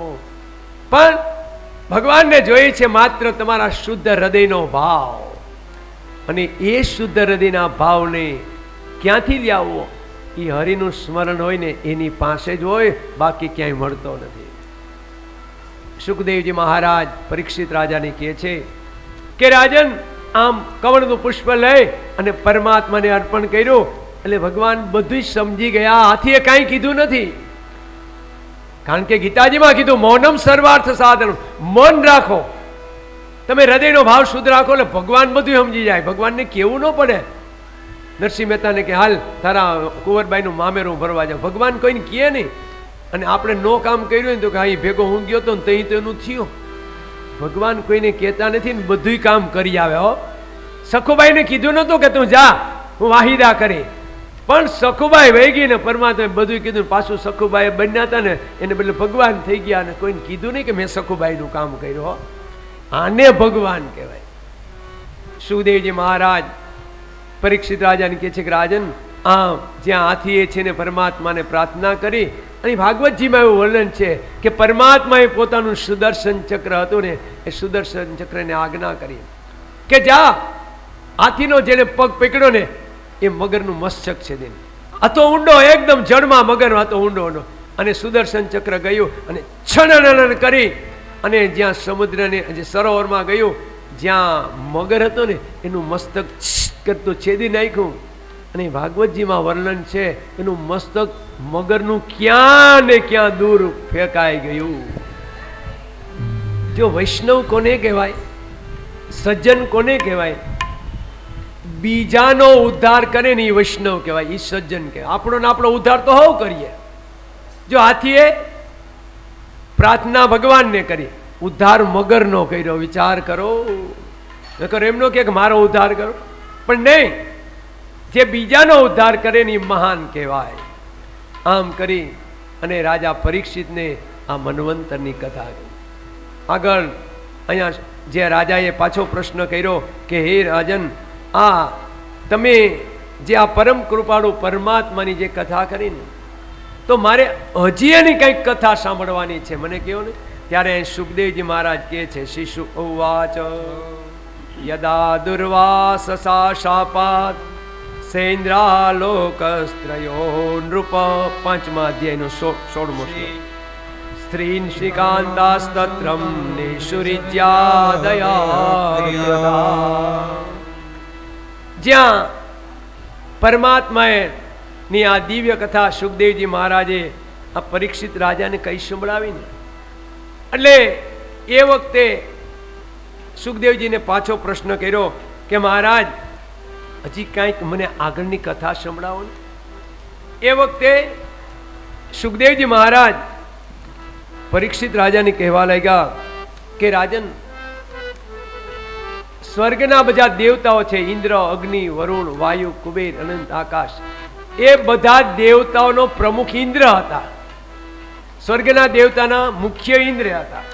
પણ ભગવાનને જોઈએ છે માત્ર તમારા શુદ્ધ હૃદયનો ભાવ. અને એ શુદ્ધ હૃદયના ભાવને ક્યાંથી લાવવો? એ હરિનું સ્મરણ હોય ને એની પાસે જ હોય, બાકી ક્યાંય મળતો નથી. સુખદેવજી મહારાજ પરીક્ષિત રાજાને કહે છે કે રાજન, આમ કમળનું પુષ્પ લઈ અને પરમાત્માને અર્પણ કર્યું એટલે ભગવાન બધું જ સમજી ગયા. હાથીએ કાંઈ કીધું નથી, કારણ કે ગીતાજીમાં કીધું મૌનમ સર્વાર્થ સાધન, મૌન રાખો, તમે હૃદયનો ભાવ શુદ્ધ રાખો એટલે ભગવાન બધું સમજી જાય. ભગવાનને કેવું ન પડે. નરસિંહ મહેતાને કે હાલ તારા કુંવરબાઈનું મામેરું ભરવા જાવ, ભગવાન કોઈને કહે નહીં. અને આપણે નો કામ કર્યું ને તો કે હા ભેગો હું ગયો તો તઈ તો એનું થયું. ભગવાન કોઈને કહેતા નથી ને બધું કામ કરી આવે. હો, સખુબાઈને કીધું નતું કે તું જા હું વાહિદા કરી, પણ સખુબાઈ વહી ગઈ ને પરમાત્માએ બધું કીધું. પાછું સખુબાઈ બન્યા હતા ને એને બદલે ભગવાન થઈ ગયા અને કોઈને કીધું નહીં કે મેં સખુબાઈનું કામ કર્યું. આને ભગવાન કહેવાય. સુખદેવજી મહારાજ પરીક્ષિત રાજાને કહે છે કે રાજન, આ જ્યાં હાથીએ છે ને પરમાત્માને પ્રાર્થના કરી, અને ભાગવતજીમાં એવું વર્ણન છે કે પરમાત્માએ પોતાનું સુદર્શન ચક્ર હતું ને એ સુદર્શન ચક્રને આજ્ઞા કરી કે જા, હાથીનો જેને પગ પકડ્યો ને એ મગરનું મસ્તક છે દેન. આ તો ઊંડો એકદમ જળમાં મગર હતો ઊંડો ઊંડો, અને સુદર્શન ચક્ર ગયું અને છનન કરી અને જ્યાં સમુદ્રને જે સરોવરમાં ગયું જ્યાં મગર હતો ને એનું મસ્તક કરતું છેદી નાખ્યું. અને ભાગવતજીમાં વર્ણન છે એનું મસ્તક મગરનું ક્યાં ને ક્યાં દૂર ફેંકાઈ ગયું. જો વૈષ્ણવ કોને કહેવાય, સજ્જન કોને કહેવાય? બીજાનો ઉદ્ધાર કરે ને એ વૈષ્ણવ કહેવાય, એ સજ્જન કહેવાય. આપણો ને આપણો ઉદ્ધાર તો હવ કરીએ. જો હાથીએ પ્રાર્થના ભગવાનને કરી, ઉદ્ધાર મગરનો કર્યો. વિચાર કરો, નકર એમનો કે મારો ઉદ્ધાર કરો, પણ નહીં, જે બીજાનો ઉદ્ધાર કરે ને એ મહાન કહેવાય. આમ કરી અને રાજા પરીક્ષિતને આ મન્વંતરની કથા કરી. આગળ અહીંયા જે રાજાએ પાછો પ્રશ્ન કર્યો કે હે રાજન, આ તમે જે આ પરમ કૃપાળુ પરમાત્માની જે કથા કરી ને, તો મારે હજી એની કંઈક કથા સાંભળવાની છે, મને કહો ને. ત્યારે સુખદેવજી મહારાજ કહે છે, શિશુ ઉવાચ યદા દુર્વાસસા શાપાત સેન્દ્રાલોકસ્ત્રયો નૃપ. 5મા અધ્યાયનો 16મો શ્લોક. સ્ત્રીન શ્રીકાંતાસ્તત્રમ નિષુરિજ્યાદયા. જ્યાં પરમાત્માએ ની આ દિવ્ય કથા સુખદેવજી મહારાજે આ પરીક્ષિત રાજાને કઈ સંભળાવીને, એટલે એ વખતે સુખદેવજીને પાછો પ્રશ્ન કર્યો કે મહારાજ હજી કાંઈક મને આગળની કથા સંભળાવો ને. એ વખતે સુખદેવજી મહારાજ પરીક્ષિત રાજાને કહેવા લાગ્યા કે રાજન, સ્વર્ગના બધા દેવતાઓ છે, ઇન્દ્ર, અગ્નિ, વરુણ, વાયુ, કુબેર, અનંત આકાશ, એ બધા દેવતાઓનો પ્રમુખ ઇન્દ્ર હતા. સ્વર્ગના દેવતાના મુખ્ય ઇન્દ્ર હતા.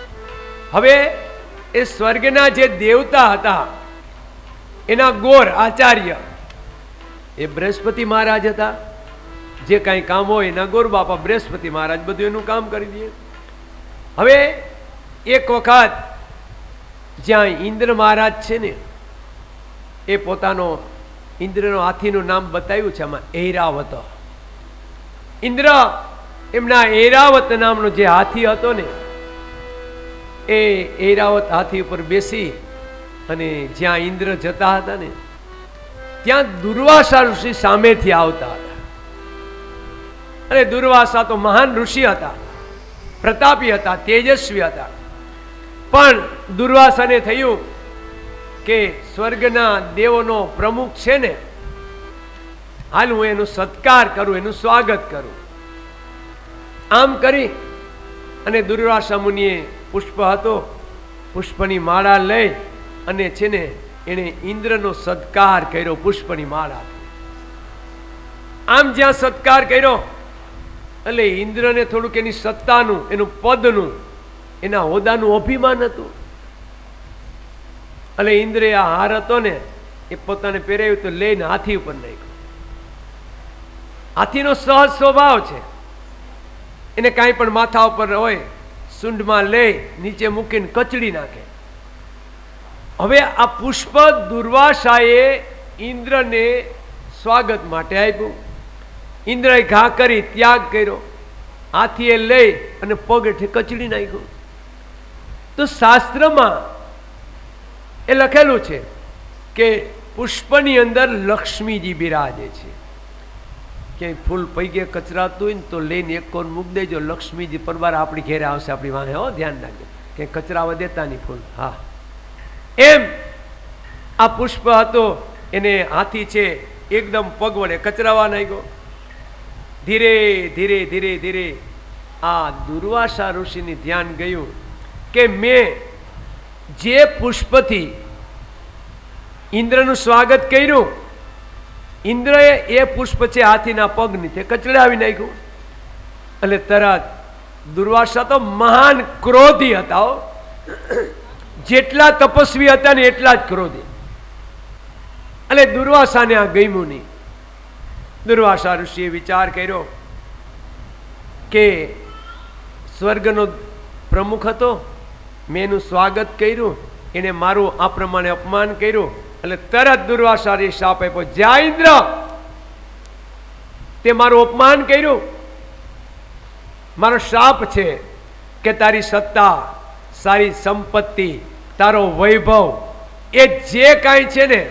હવે એ સ્વર્ગના જે દેવતા હતા એના ગોર આચાર્ય એ બૃહસ્પતિ મહારાજ હતા. જે કાંઈ કામ હોય એના ગોર બાપા બૃહસ્પતિ મહારાજ બધું એનું કામ કરી દે. હવે એક વખત જ્યાં ઇન્દ્ર મહારાજ છે ને એ પોતાનો ઇન્દ્રનો હાથીનું નામ બતાવ્યું છે આમાં, ઐરાવત. ઇન્દ્ર એમના ઐરાવત નામનો જે હાથી હતો ને એ ઐરાવત હાથી ઉપર બેસી અને જ્યાં ઇન્દ્ર જતા હતા ને ત્યાં દુર્વાસા ઋષિ સામેથી આવતા હતા. અને દુર્વાસા તો મહાન ઋષિ હતા, પ્રતાપી હતા, તેજસ્વી હતા. પણ દુર્વાસાને થયું કે સ્વર્ગના દેવોનો પ્રમુખ છે ને, હાલ હું એનો સત્કાર કરું, એનું સ્વાગત કરું. આમ કરી અને દુર્વાસા મુનિએ પુષ્પ હતો, પુષ્પની માળા લઈ અને છે ને એને ઇન્દ્રનો સત્કાર કર્યો પુષ્પની માળા. આમ જ્યાં સત્કાર કર્યો એટલે ઇન્દ્રને થોડુંક એની સત્તાનું, એનું પદનું, એના હોદ્દાનું અભિમાન હતું. એટલે ઇન્દ્રે આ હાર હતો ને એ પોતાને પહેરાવ્યું તો લઈને હાથી ઉપર નાખ્યો. હાથીનો સહજ સ્વભાવ છે, એને કાંઈ પણ માથા ઉપર હોય સૂંઢમાં લઈ નીચે મૂકીને કચડી નાખે. હવે આ પુષ્પ દુર્વાસાએ ઇન્દ્રને સ્વાગત માટે આપ્યું. ઇન્દ્રએ ઘા કરી ત્યાગ કર્યો, હાથીએ લઈ અને પગેઠે કચડી નાખ્યું. તો શાસ્ત્રમાં એ લખેલું છે કે પુષ્પની અંદર લક્ષ્મીજી બિરાજે છે. ક્યાંય ફૂલ પૈગે કચરાતું હોય ને તો લઈને એક કોણ મૂકી દેજો, લક્ષ્મીજી પરવાર આપણી ઘેરે આવશે, આપણી વાહે. હો, ધ્યાન રાખજો, ક્યાંય કચરાવા દેતા નહીં ફૂલ. હા, એમ આ પુષ્પ હતો, એને હાથી છે એકદમ પગ વડે કચરાવા નાખ્યો. ધીરે ધીરે ધીરે ધીરે આ દુર્વાસા ઋષિની ધ્યાન ગયું કે મેં જે પુષ્પથી ઇન્દ્રનું સ્વાગત કર્યું, ઇન્દ્રએ એ પુષ્પ છે હાથીના પગની, તે કચડાવી નાખ્યું. એટલે તરત દુર્વાસા તો મહાન ક્રોધી હતા. જેટલા તપસ્વી હતા ને એટલા જ ક્રોધી. એટલે દુર્વાસાને આ ગમ્યું નહીં. દુર્વાસા ઋષિએ વિચાર કર્યો કે સ્વર્ગનો પ્રમુખ હતો, મેં એનું સ્વાગત કર્યું, એને મારું આ પ્રમાણે અપમાન કર્યું. એટલે તરત દુર્વાસાએ શાપ આપ્યો, જા ઇન્દ્ર, તે મારું અપમાન કર્યું, મારો શાપ છે કે તારી સત્તા, સારી સંપત્તિ, તારો વૈભવ, એ જે કાંઈ છે ને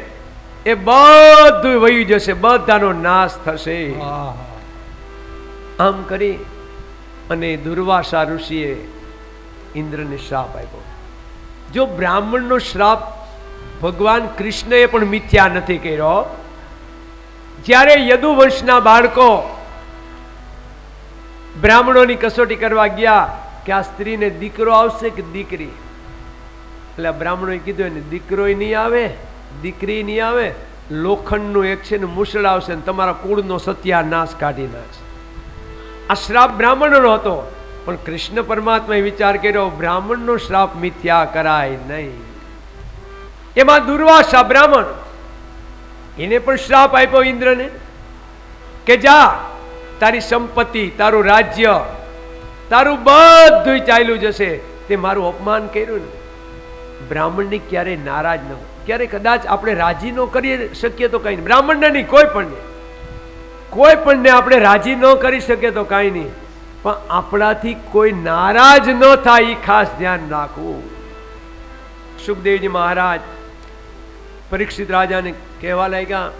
એ બધું વહી જશે, બધાનો નાશ થશે. આમ કરી અને દુર્વાસા ઋષિએ ઇન્દ્રને શ્રાપ આપ્યો. જો બ્રાહ્મણનો શ્રાપ ભગવાન કૃષ્ણએ પણ મિથ્યા નથી કર્યો. જ્યારે યદુવંશના બાળકો બ્રાહ્મણોની કસોટી કરવા ગયા કે આ સ્ત્રીને દીકરો આવશે કે દીકરી, એટલે બ્રાહ્મણોએ કીધું એને દીકરો નહીં આવે, દીકરી નહીં આવે, લોખંડનું એક છે ને મુસળ આવશે ને તમારા કુળનો સત્યાનાશ કાઢી નાખશે. આ શ્રાપ બ્રાહ્મણનો હતો, પણ કૃષ્ણ પરમાત્માએ વિચાર કર્યો બ્રાહ્મણનો શ્રાપ મિથ્યા કરાય નહીં. એમાં દુર્વાસા બ્રાહ્મણ, એને પણ શ્રાપ આપ્યો ઇન્દ્રને કે જા, તારી સંપત્તિ, તારું રાજ્ય, તારું બધું ચાલ્યું જશે, તે મારું અપમાન કર્યું ને. બ્રાહ્મણને ક્યારેય નારાજ ન, ક્યારે કદાચ આપણે રાજી ન કરી શકીએ તો કઈ નહીં. બ્રાહ્મણને નહીં, કોઈ પણને આપણે રાજી ન કરી શકીએ તો કાંઈ નહીં, પણ આપણાથી કોઈ નારાજ ન થાય એ ખાસ ધ્યાન રાખવું. સુખદેવજી મહારાજ પરીક્ષિત રાજાને કહેવા લાગ્યા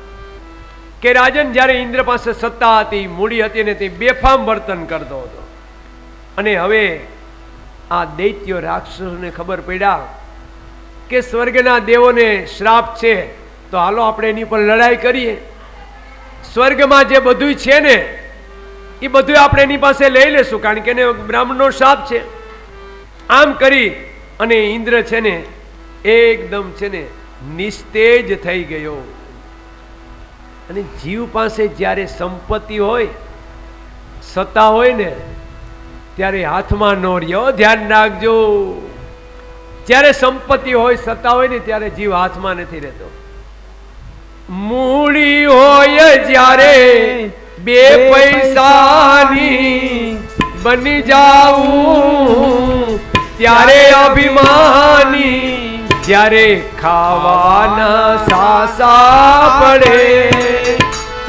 કે રાજન, જ્યારે ઇન્દ્ર પાસે સત્તા હતી, મૂડી હતી ને તે બેફામ વર્તન કરતો હતો, અને હવે આ દૈત્યો રાક્ષસોને ખબર પડ્યા કે સ્વર્ગના દેવોને શ્રાપ છે, તો હાલો આપણે એની પર લડાઈ કરીએ. સ્વર્ગમાં જે બધું છે ને એ બધું આપણે એની પાસે લઈ લેશું, કારણ કે એને બ્રાહ્મણનો શાપ છે. આમ કરી અને ઇન્દ્ર છે ને એકદમ છે ને નિસ્તેજ થઈ ગયો. અને જીવ પાસે જ્યારે સંપત્તિ હોય, સત્તા હોય ને, ત્યારે હાથમાં ન રહ્યો. ધ્યાન રાખજો, જ્યારે સંપત્તિ હોય, સત્તા હોય ને, ત્યારે જીવ હાથમાં નથી રહેતો. મૂડી હોય જ્યારે બે પૈસાની, બની જાવું ત્યારે અભિમાની, જ્યારે ખાવાના સાસા પડે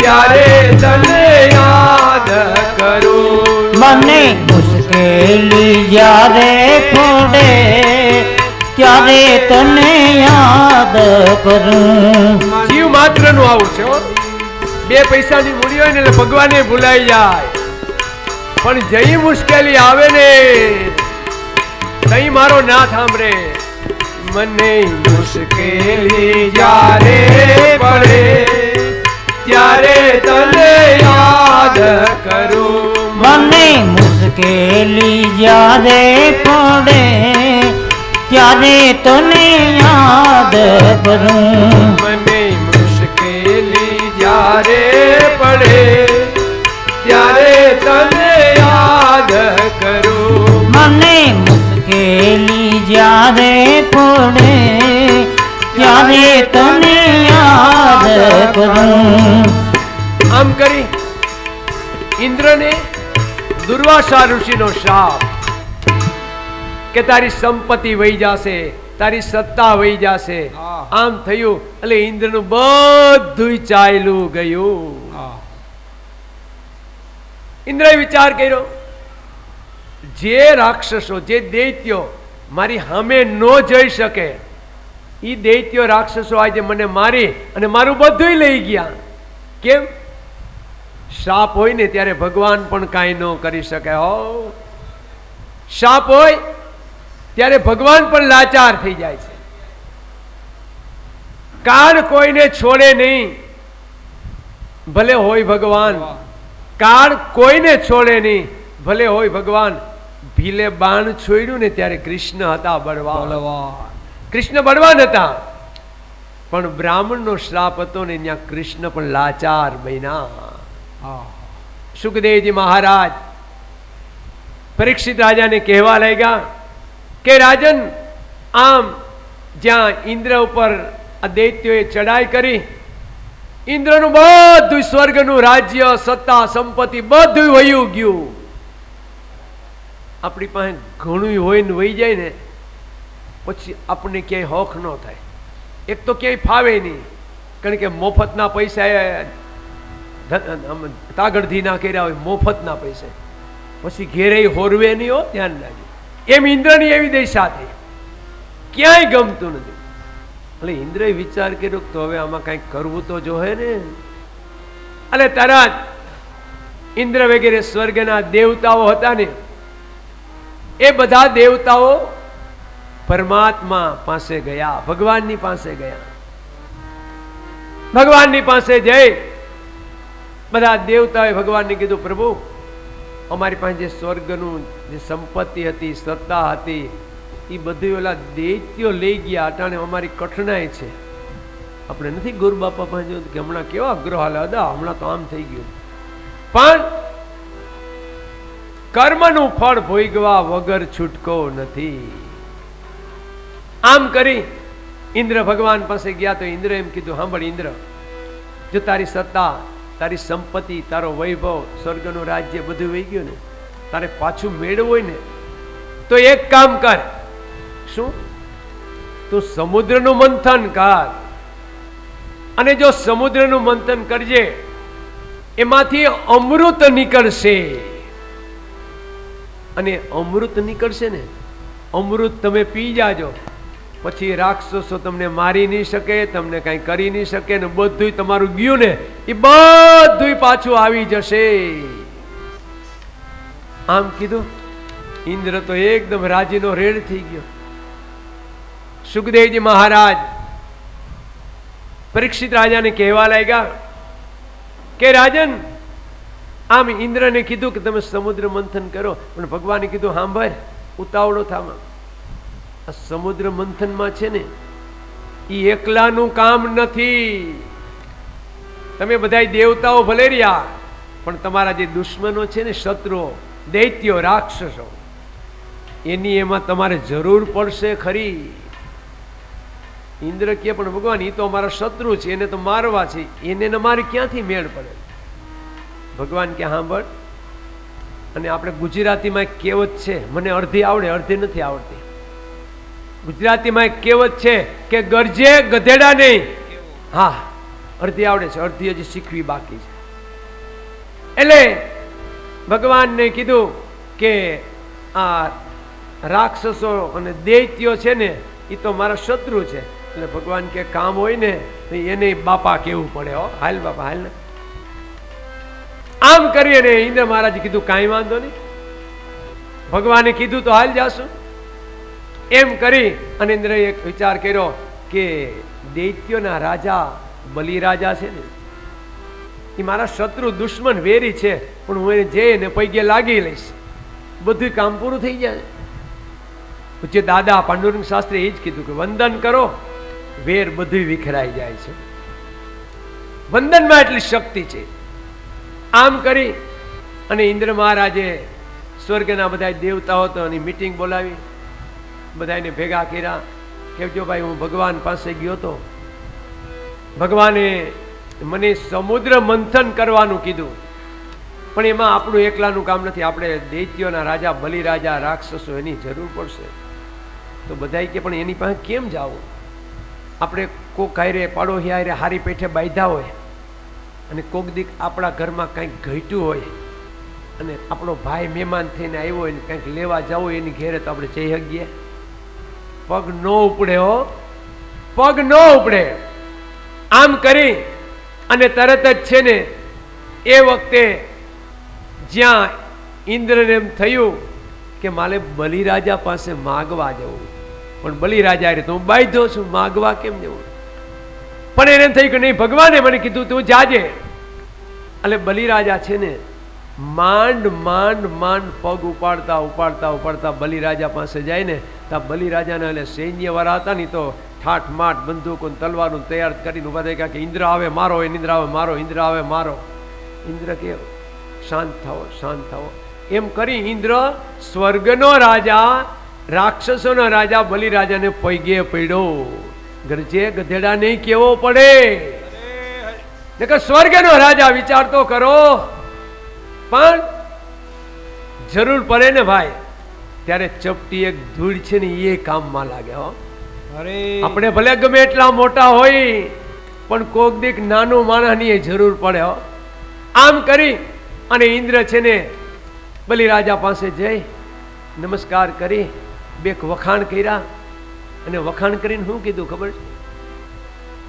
ત્યારે તને યાદ કરું. મને મુશ્કેલી જ્યારે પડે ત્યારે તને યાદ કરું. જીવ માત્ર નું આવું છે. બે પૈસાની મૂડી હોય ને એટલે ભગવાને ભૂલાઈ જાય, પણ જઈ મુશ્કેલી આવે ને તઈ મારો ના સાંભળે. મને મુશ્કેલી જ્યારે પડે ત્યારે તને યાદ કરું. મને મુશ્કેલી જ્યારે પડે ત્યારે તને યાદ કરું. મને મુશ્કેલી જ્યારે પડે ત્યારે તને યાદ કરું. મને મુશ્કેલી જ્યારે પડે ત્યારે તને યાદ કરું. આમ કરી ઇન્દ્રને દુર્વાસા ઋષિનો શાપ કે તારી સંપત્તિ વહી જશે, તારી સત્તા વહી જશે, આમ થયું. એટલે ઇન્દ્રનું બધું ચાલ્યું ગયું. ઇન્દ્રએ વિચાર કર્યો, જે રાક્ષસો, જે દૈત્યો મારી સામે ન જઈ શકે, એ દૈત્યો રાક્ષસો આજે મને મારી અને મારું બધું લઈ ગયા. કેમ? શાપ હોય ને ત્યારે ભગવાન પણ કાંઈ ન કરી શકે. હો, શાપ હોય ત્યારે ભગવાન પણ લાચાર થઈ જાય છે. કાળ કોઈને છોડે નહીં, ભલે હોય ભગવાન. કાળ કોઈને છોડે નહીં, ભલે હોય ભગવાન. ભીલે બાણ છોડ્યું ને ત્યારે કૃષ્ણ હતા બળવાન. કૃષ્ણ બળવાન હતા, પણ બ્રાહ્મણનો શ્રાપ હતો ને ત્યાં કૃષ્ણ પણ લાચાર બન્યા. સુખદેવજી મહારાજ પરીક્ષિત રાજાને કહેવા લાગ્યા કે રાજન, આમ જ્યાં ઇન્દ્ર ઉપર આ દૈત્યોએ ચડાઈ કરી, ઇન્દ્રનું બધું સ્વર્ગનું રાજ્ય, સત્તા, સંપત્તિ બધું વયું ગયું. આપણી પાસે ઘણું હોય ને વહી જાય ને પછી આપણને ક્યાંય હોખ ન થાય. એક તો ક્યાંય ફાવે નહીં, કારણ કે મફતના પૈસા તાગડધી ના કર્યા હોય, મફતના પૈસા પછી ઘેરે હોરવે નહીં. હો, ધ્યાન રાખજો. એમ ઇન્દ્રની એવી દશા થઈ, ક્યાંય ગમતું નથી. એટલે ઇન્દ્રએ વિચાર કર્યો તો હવે આમાં કંઈક કરવું તો જોહે ને. એટલે તરત ઇન્દ્ર વગેરે સ્વર્ગના દેવતાઓ હતા ને, એ બધા દેવતાઓ પરમાત્મા પાસે ગયા, ભગવાનની પાસે ગયા. ભગવાનની પાસે જઈ બધા દેવતાઓએ ભગવાનને કીધું, પ્રભુ, અમારી પાસે જે સ્વર્ગનું જે સંપત્તિ હતી, સત્તા હતી, એ બધું ઓલા દૈત્યો લઈ ગયા. અટાણે અમારી કઠણાઈ છે. આપણે નથી ગુરુ બાપા પાસે જોયું કે હમણાં કેવા ગ્રહ હાલે હતા, હમણાં તો આમ થઈ ગયું. પણ કર્મનું ફળ ભોગવા વગર છૂટકો નથી. આમ કરી ઇન્દ્ર ભગવાન પાસે ગયા તો ઇન્દ્ર એમ કીધું, સાંભળ ઇન્દ્ર, જો તારી સત્તા, તારી સંપત્તિ, તારો વૈભવ, સ્વર્ગનું રાજ્ય બધું વહી ગયું ને, તારે પાછું મેળવવું હોય ને તો એક કામ કર. શું? તું સમુદ્રનું મંથન કર, અને જો સમુદ્રનું મંથન કરજે એમાંથી અમૃત નીકળશે. અને અમૃત નીકળશે ને, અમૃત તમે પી જાજો, પછી રાક્ષસો તમને મારી નહીં શકે, તમને કાંઈ કરી નહીં શકે, ને બધું તમારું ગયું ને એ બધું પાછું આવી જશે. આમ કીધું. ઇન્દ્ર તો એકદમ રાજીનો રેડ થઈ ગયો. સુખદેવજી મહારાજ પરીક્ષિત રાજાને કહેવા લાગ્યા કે રાજન, આમ ઇન્દ્રને કીધું કે તમે સમુદ્ર મંથન કરો, પણ ભગવાને કીધું, સાંભળ, ઉતાવળો થામાં. આ સમુદ્ર મંથનમાં છે ને એ એકલાનું કામ નથી. તમે બધા દેવતાઓ ભલે રહ્યા, પણ તમારા જે દુશ્મનો છે ને, શત્રુઓ, દૈત્યો, રાક્ષસો, એની એમાં તમારે જરૂર પડશે ખરી. ઇન્દ્ર કે પણ ભગવાન, એ તો અમારા શત્રુ છે, એને તો મારવા છે, એને મારે ક્યાંથી મેળ પડે. ભગવાન કે સાંભળ, અને આપણે ગુજરાતીમાં એક કહેવત છે, મને અડધી આવડે, અડધી નથી આવડતી. ગુજરાતીમાં એક કહેવત છે કે ગરજે ગધેડા નહીં. હા, અડધી આવડે છે, અડધી હજી શીખવી બાકી છે. એટલે ભગવાનને કીધું કે આ રાક્ષસો અને દૈત્યો છે ને એ તો મારા શત્રુ છે. એટલે ભગવાન કે કામ હોય ને તો એને બાપા કેવું પડે. હો, હાલ બાપા હાલ ને. આમ કરીને ઇન્દ્ર મહારાજે કીધું, કાંઈ વાંધો નહીં, ભગવાને કીધું તો હાલ જાશું. એમ કરી અને ઇન્દ્રએ એક વિચાર કર્યો કે દૈત્યોના રાજા બલિ રાજા છે ને, એ મારા શત્રુ, દુશ્મન, વેરી છે, પણ હું એને જઈને પૈગે લાગી લઈશ, બધું કામ પૂરું થઈ જાય. જે દાદા પાંડુરંગ શાસ્ત્રી એ જ કીધું કે વંદન કરો, વેર બધું વિખરાઈ જાય છે. વંદનમાં એટલી શક્તિ છે. આમ કરી અને ઇન્દ્ર મહારાજે સ્વર્ગના બધા દેવતાઓ તો એની મીટિંગ બોલાવી, બધાને ભેગા કર્યા કે જો ભાઈ, હું ભગવાન પાસે ગયો તો ભગવાને મને સમુદ્ર મંથન કરવાનું કીધું, પણ એમાં આપણું એકલાનું કામ નથી, આપણે દૈત્યોના રાજા, બલિ રાજા, રાક્ષસો, એની જરૂર પડશે. તો બધાય કે પણ એની પાસે કેમ જાવું? આપણે કોક હારે, પાડોશી હારે હારી પેઠે બાંધ્યા હોય, અને કોક દીક આપણા ઘરમાં કંઈક ઘટ્યું હોય, અને આપણો ભાઈ મહેમાન થઈને આવ્યો હોય ને કંઈક લેવા જવું હોય એની ઘેરે, તો આપણે જઈ શકીએ? પગ ન ઉપડે. હો, પગ ન ઉપડે. આમ કરી અને તરત જ છે ને એ વખતે જ્યાં ઇન્દ્રને એમ થયું કે મારે બલિરાજા પાસે માગવા જવું, પણ બલિરાજા રે તો હું બાંધ્યો છું, માગવા કેમ જવું? પણ એને થયું કે નહીં, ભગવાને મને કીધું તું જાજે. એટલે બલિરાજા છે ને માંડ માંડ માંડ પગ ઉપાડતા ઉપાડતા ઉપાડતા બલિરાજા પાસે જાય ને, ત્યાં બલિરાજાના એટલે સૈન્યવાળા હતા ને તો ઠાઠ માઠ બંદૂકો તલવારનું તૈયાર કરીને ઉભા થઈ ગયા કે ઇન્દ્ર આવે મારો, ઇન્દ્ર આવે મારો, ઇન્દ્ર આવે મારો. ઇન્દ્ર કે શાંત થાઓ, શાંત થાઓ. એમ કરી ઇન્દ્ર સ્વર્ગનો રાજા, રાક્ષસોનો રાજા બલિરાજાને પૈગે પડ્યો. ગરજે ગધેડા નહીં કેવો પડે, સ્વર્ગનો રાજા વિચાર તો કરો. પણ જરૂર પડે ને ભાઈ ત્યારે ચપટી એક ધૂળ છે ને એ કામમાં લાગે. હો, આપણે ભલે ગમે એટલા મોટા હોય પણ કોક દીક નાનું માણસની એ જરૂર પડે. હો, આમ કરી અને ઇન્દ્ર છે ને બલિરાજા પાસે જઈ નમસ્કાર કરી બે વખાણ કર્યા. અને વખાણ કરીને શું કીધું ખબર છે?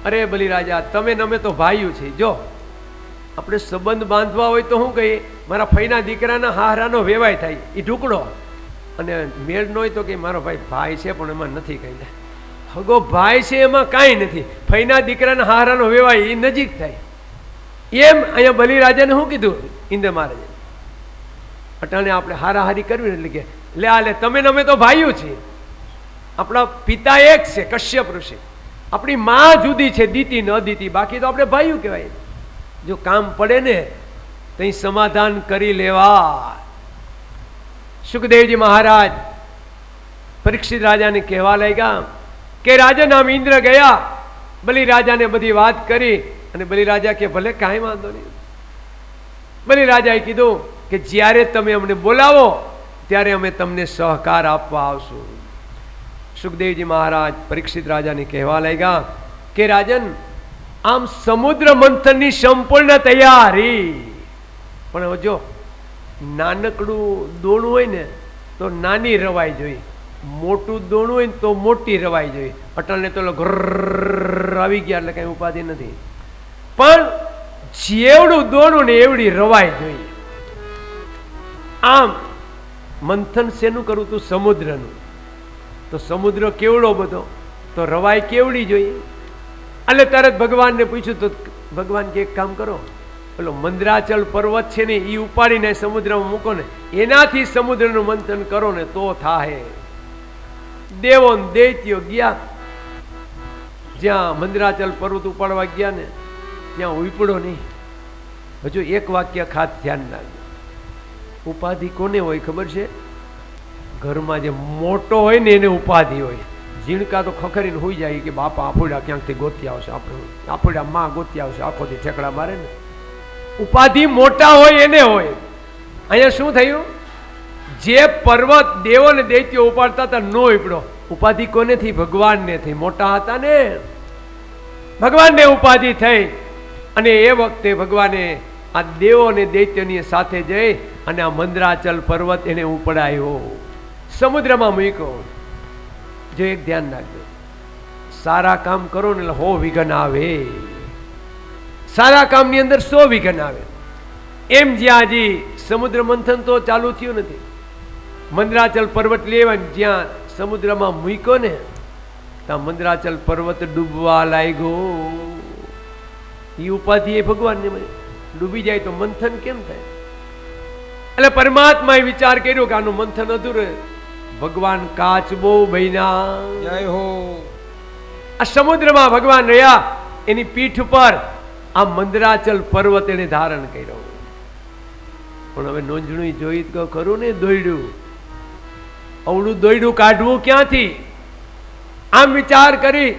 અરે બલિરાજા, તમે ને અમે તો ભાઈઓ છે. જો આપણે સંબંધ બાંધવા હોય તો શું કહીએ, મારા ફઈના દીકરાના હારાનો વેવાય થાય એ ઢુકડો, અને મેળ ન હોય તો કે મારો ભાઈ છે પણ એમાં નથી કઈ. હગો ભાઈ છે એમાં કાંઈ નથી, ફઈના દીકરાના હારાનો વેવાય એ નજીક થાય. એમ અહીંયા બલિરાજાને શું કીધું ઇન્દ્ર મહારાજે? અટાણે આપણે હારાહારી કરવી એટલે કે લે આ લે, તમે ને અમે તો ભાઈઓ છીએ. આપણા પિતા એક છે કશ્યપ ઋષિ, આપણી માં જુદી છે દીતી ન દીતી, બાકી તો આપણે ભાઈઓ કહેવાય. જો કામ પડે ને તઈ સમાધાન કરી લેવા. સુખદેવજી મહારાજ પરીક્ષિત રાજાને કહેવા લાગ્યા કે રાજન આમ ઇન્દ્ર ગયા, બલિરાજાને બધી વાત કરી. અને બલિરાજા કે ભલે કાંઈ વાંધો નહીં. બલિરાજાએ કીધું કે જ્યારે તમે અમને બોલાવો ત્યારે અમે તમને સહકાર આપવા આવશું. સુખદેવજી મહારાજ પરીક્ષિત રાજાને કહેવા લાગ્યા કે રાજન આમ સમુદ્ર મંથનની સંપૂર્ણ તૈયારી, પણ જો નાનકડું દોણું હોય ને તો નાની રવાઈ જોઈએ, મોટું દોણું હોય ને તો મોટી રવાઈ જોઈએ. અટલને તો ઘર આવી ગયા એટલે કઈ ઉપાધિ નથી, પણ જેવડું દોણું ને એવડી રવાઈ જોઈએ. આમ મંથન શેનું કરું તું? સમુદ્રનું. તો સમુદ્ર કેવડો બધો તો રવાઈ કેવડી જોઈએ. એટલે તરત ભગવાનને પૂછ્યું તો ભગવાન કે એક કામ કરો, પેલો મંદરાચલ પર્વત છે ને એ ઉપાડીને સમુદ્રમાં મૂકો ને, એનાથી સમુદ્રનું મંથન કરો ને તો થાય. દેવો દૈત્યો ગયા, જ્યાં મંદરાચલ પર્વત ઉપાડવા ગયા ને ત્યાં ઉપડો નહીં. હજુ એક વાક્ય ખાસ ધ્યાન રાખજો. ઉપાધિ કોને હોય ખબર છે? ઘરમાં જે મોટો હોય ને એને ઉપાધિ હોય. ઝીણકા તો ખખરીને હોઈ જાય કે બાપા આફોડા ક્યાંકથી ગોતી આવશે, આપણે આફોડા માં ગોતી આવશે, આખોથી ઠેકડા મારે ને. ઉપાધિ મોટા હોય એને હોય. અહીંયા શું થયું? જે પર્વત દેવો ને દૈત્યો ઉપાડતા હતા નો ઉપડ્યો. ઉપાધિ કોને થઈ? ભગવાનને થઈ. મોટા હતા ને, ભગવાનને ઉપાધિ થઈ. અને એ વખતે ભગવાને આ દેવો ને દૈત્યની સાથે જઈ અને આ મંદરાચલ પર્વત એને ઉપડાયો, સમુદ્રમાં મૂક્યો. જો એક ધ્યાન રાખજો, સારા કામ કરો ને એટલે 100 વિઘન આવે. સારા કામની અંદર 100 વિઘન આવે. એમ જ્યાં હજી સમુદ્ર મંથન તો ચાલુ થયું નથી, મંદરાચલ પર્વત લેવા જ્યાં સમુદ્રમાં મૂક્યો ને ત્યાં મંદરાચલ પર્વત ડૂબવા લાગ્યો. એ ઉપાધિ એ ભગવાનને ડૂબી જાય તો મંથન કેમ થાય? એટલે પરમાત્માએ વિચાર કર્યો કે આનું મંથન અધૂરું. ભગવાન કાચબો બન્યા. જય હો. આ સમુદ્રમાં ભગવાન રહ્યા, એની પીઠ પર આ મંદરાચલ પર્વત એને ધારણ કર્યો. પણ હવે નોંધણું જોઈ તો ખરું ને, દોડ્યું અવળું દોડ્યું કાઢવું ક્યાંથી? આમ વિચાર કરી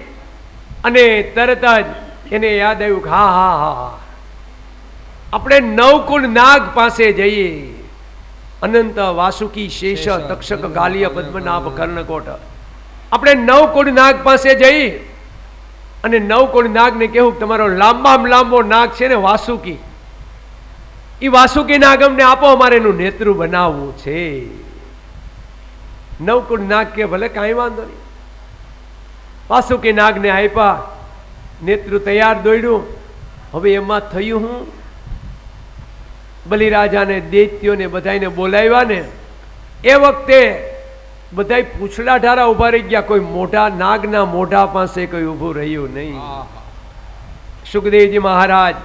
અને તરત જ એને યાદ આવ્યું કે હા હા હા આપણે નવકુળ નાગ પાસે જઈએ. અનંત વાસુકી શેષ તક્ષક ગાલિય પદ્મનાભ કર્ણકોટ. આપણે નવકુળ નાગ પાસે જઈ અને નવકુળ નાગને કહેવું તમારો લાંબામાં લાંબો નાગ છે ને વાસુકી, એ વાસુકી નાગ અમને આપો, અમારે એનું નેત્રું બનાવવું છે. નવકુળ નાગ કે ભલે કાંઈ વાંધો નહીં. વાસુકી નાગને આપ્યા, નેત્રું તૈયાર દોડ્યું. હવે એમાં થયું હું બલિરાજાને દૈત્યોને બધાને બોલાવ્યા ને એ વખતે બધાય પૂછડા ઢારા ઊભા રહી ગયા, કોઈ મોઢા નાગના મોઢા પાસે કોઈ ઊભું રહ્યું નહીં. સુખદેવજી મહારાજ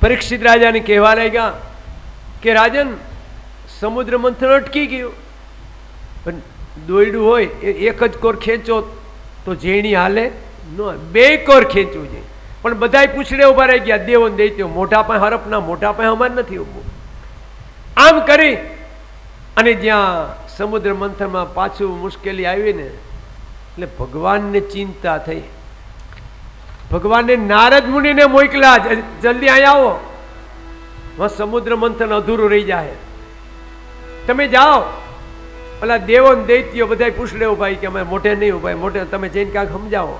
પરીક્ષિત રાજાને કહેવા લાગ્યા કે રાજન, સમુદ્ર મંથન અટકી ગયું, પણ દોયડું હોય એક જ કોર ખેંચો તો ઝેણી હાલે ન, બે કોર ખેંચવું જોઈએ. પણ બધાય પૂછડે ઊભા રહી ગયા, દેવો ને દૈત્યો, મોઢા પાસે હરપના મોઢા પાસે અમારે નથી ઊભું. આમ કરી અને જ્યાં સમુદ્ર મંથનમાં પાછું મુશ્કેલી આવી ને એટલે ભગવાનને ચિંતા થઈ. ભગવાનને નારદ મુનિને મોકલા, જલ્દી અહીંયા આવો, સમુદ્ર મંથન અધૂરું રહી જાય, તમે જાઓ. પેલા દેવો ને દૈત્યો બધા પૂછડે ઉભા કે અમે મોઢે નહીં ઉભા, મોઢે તમે જઈને કાંઈક સમજાવો.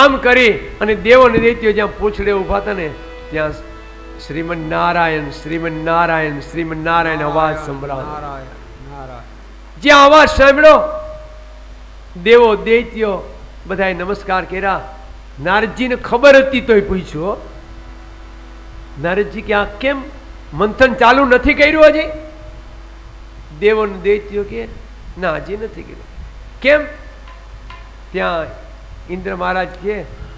આમ કરી અને દેવો ને દૈત્યો જ્યાં પૂછડે ઉભા હતા ને ત્યાં શ્રીમન નારાયણ શ્રીમન નારાયણ શ્રીમન નારાયણ અવાજ સંભળાયો. જ્યાં અવાજ સાંભળ્યો દેવો દૈત્યો બધાએ નમસ્કાર કર્યા. નારદજીને ખબર હતી તોય પૂછ્યું, નારદજી કે આ કેમ મંથન ચાલુ નથી કર્યું હજી? દેવો ને દૈત્યો કે ના, હજી નથી કર્યું. કેમ? ત્યાં ઇન્દ્ર મહારાજ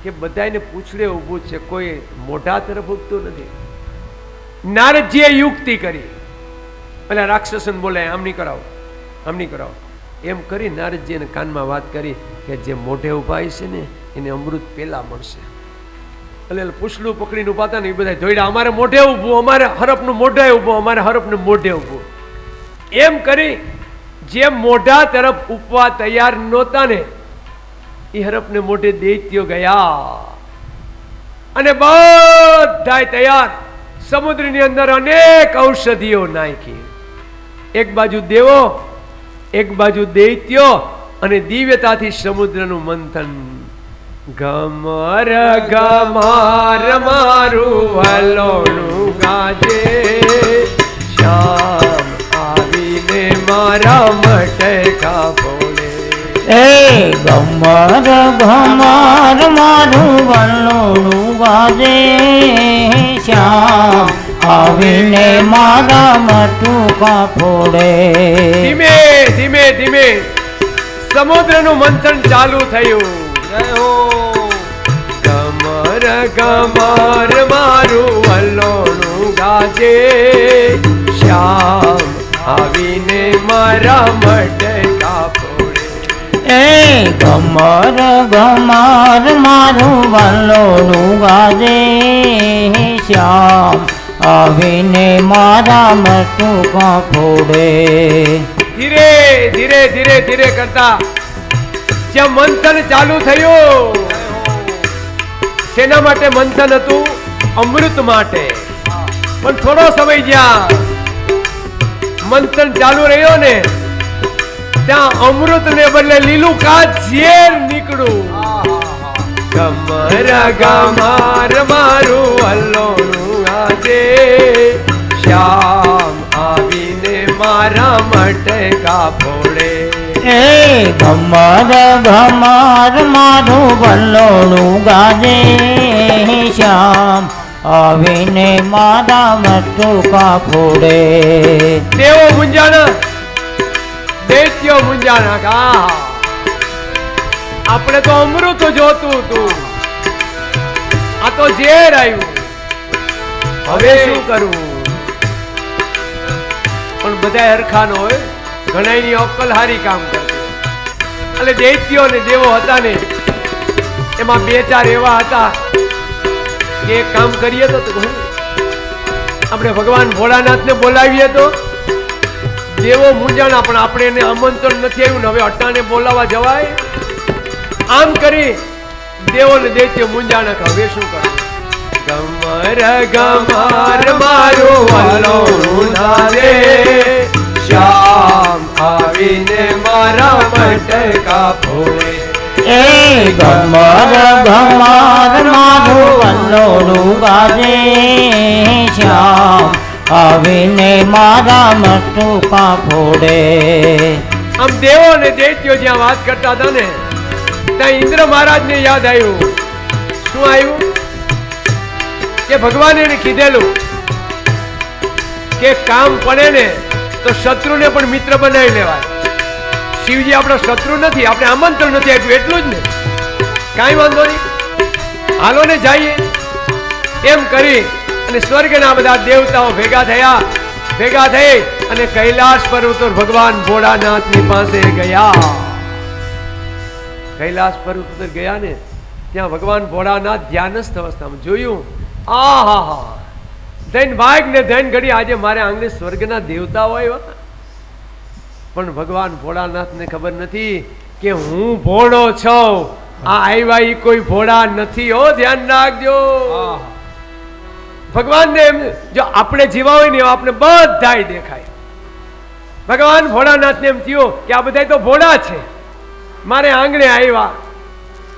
કે બધાને પૂછડે ઊભું છે, કોઈ મોઢા તરફ ઉગતું નથી. નારદજીએ યુક્તિ કરી, પેલા રાક્ષસન બોલે આમ નહીં કરાવો, આમ નહીં કરાવો. એમ કરી નારદજી એને કાનમાં વાત કરી કે જે મોઢે ઉભા છે ને એને અમૃત પેલા મળશે. એટલે પૂછડું પકડીને ઉભા હતા ને એ બધા ધોઈડા, અમારે મોઢે ઊભું, અમારે હરફનું મોઢે ઊભું, અમારે હરફનું મોઢે ઊભું. એમ કરી જે મોઢા તરફ ઉપવા તૈયાર નહોતા ને એ હરફને મોઢે દૈત્યો ગયા અને બધાય તૈયાર. સમુદ્રની અંદર અનેક ઔષધિઓ નાખી, એક બાજુ દેવો, એક બાજુ દૈત્યો, અને દિવ્યતાથી સમુદ્રનું મંથન. ગમર ગમાર મારું વલોણું ગાજે, શ્યામ આવીને મારા મટકા ફોડે. એ ગમર ગમાર મારું વલોણું ગાજે, શ્યામ આવીને મારા મટકા ફોડે. ધીમે ધીમે ધીમે સમુદ્રનું મંથન ચાલુ થયું. ગમર ગમર મારું વલોણું ગાજે, શ્યામ આવીને મારા મટકા ફોડે. એ ગમર ગમર મારું વલોણું ગાજે, શ્યામ આવીને મારા મટકા ફોડે. ધીરે ધીરે ધીરે ધીરે કરતા જ્યાં મંથન ચાલુ થયું, શેના માટે મંથન હતું? અમૃત માટે. પણ થોડો સમય જ્યાં મંથન ચાલુ રહ્યો ને ત્યાં અમૃત ને બદલે લીલું કાચ ઝેર નીકળ્યું. ગમર ગમર મારું વલોણું ગાજે, શ્યામ આવીને મારા મટકા ફોડે. એ ગમર ગમર મારું વલોણું ગાજે, શ્યામ આવીને મારા મટકા ફોડે. દેવો મુંજાણા, દૈત્યો મુંજાણા. કા આપણે તો અમૃત જોતું હતું, આ તો ઝેર આવ્યું, હવે શું કરવું? પણ બધા હરખા ન હોય, ઘણાની અક્કલ હારી કામ કરતી. એટલે દૈત્યો ને દેવો હતા ને એમાં બે ચાર એવા હતા કે એક કામ કરીએ તો આપણે ભગવાન ભોળાનાથને બોલાવીએ તો. દેવો મૂંઝાણા, પણ આપણે એને આમંત્રણ નથી આવ્યું ને હવે અટાણે બોલાવા જવાય? આમ કરી દેવો ને દૈત્યો મૂંઝાણા કે હવે શું કરવું? ગમર ગમર મારું વલોણું ગાજે, શ્યામ આવીને મારા મટકા ફોડે. એ ગમર ગમર મારું વલોણું ગાજે, શ્યામ આવીને મારા મટકા ફોડે. આમ દેવો ને દૈત્યો જ્યાં વાત કરતા હતા ને ત્યાં ઇન્દ્ર મહારાજ ને યાદ આવ્યું. શું આવ્યું? કે ભગવાને એને કીધેલું કે કામ પડે ને તો શત્રુને પણ મિત્ર બનાવી લેવાય. શિવજી આપણો શત્રુ નથી, આપણે આમંત્રણ નથી આપ્યું એટલું જ ને. કાંઈ વાંધો નહીં, હાલો ને જઈએ. એમ કરી અને સ્વર્ગના બધા દેવતાઓ ભેગા થયા. ભેગા થઈ અને કૈલાસ પર્વત પર ભગવાન ભોળાનાથની પાસે ગયા. કૈલાસ પર્વત પર ગયા ને ત્યાં ભગવાન ભોળાનાથ ધ્યાનસ્થ અવસ્થામાં જોયું. આહા, ધન ભાગ ને ધન ઘડી આજે મારે આંગણે સ્વર્ગના દેવતાઓ આવ્યા. પણ ભગવાન ભોળાનાથને ખબર નથી કે હું ભોળો છું. આ આવ્યા એ કોઈ ભોળા નથી. હો, ધ્યાન રાખજો. ભગવાનને એમ જો આપણે જીવા હોય ને આપણે બધાય દેખાય. ભગવાન ભોળાનાથને એમ થયું કે આ બધા તો ભોળા છે, મારે આંગણે આવ્યા.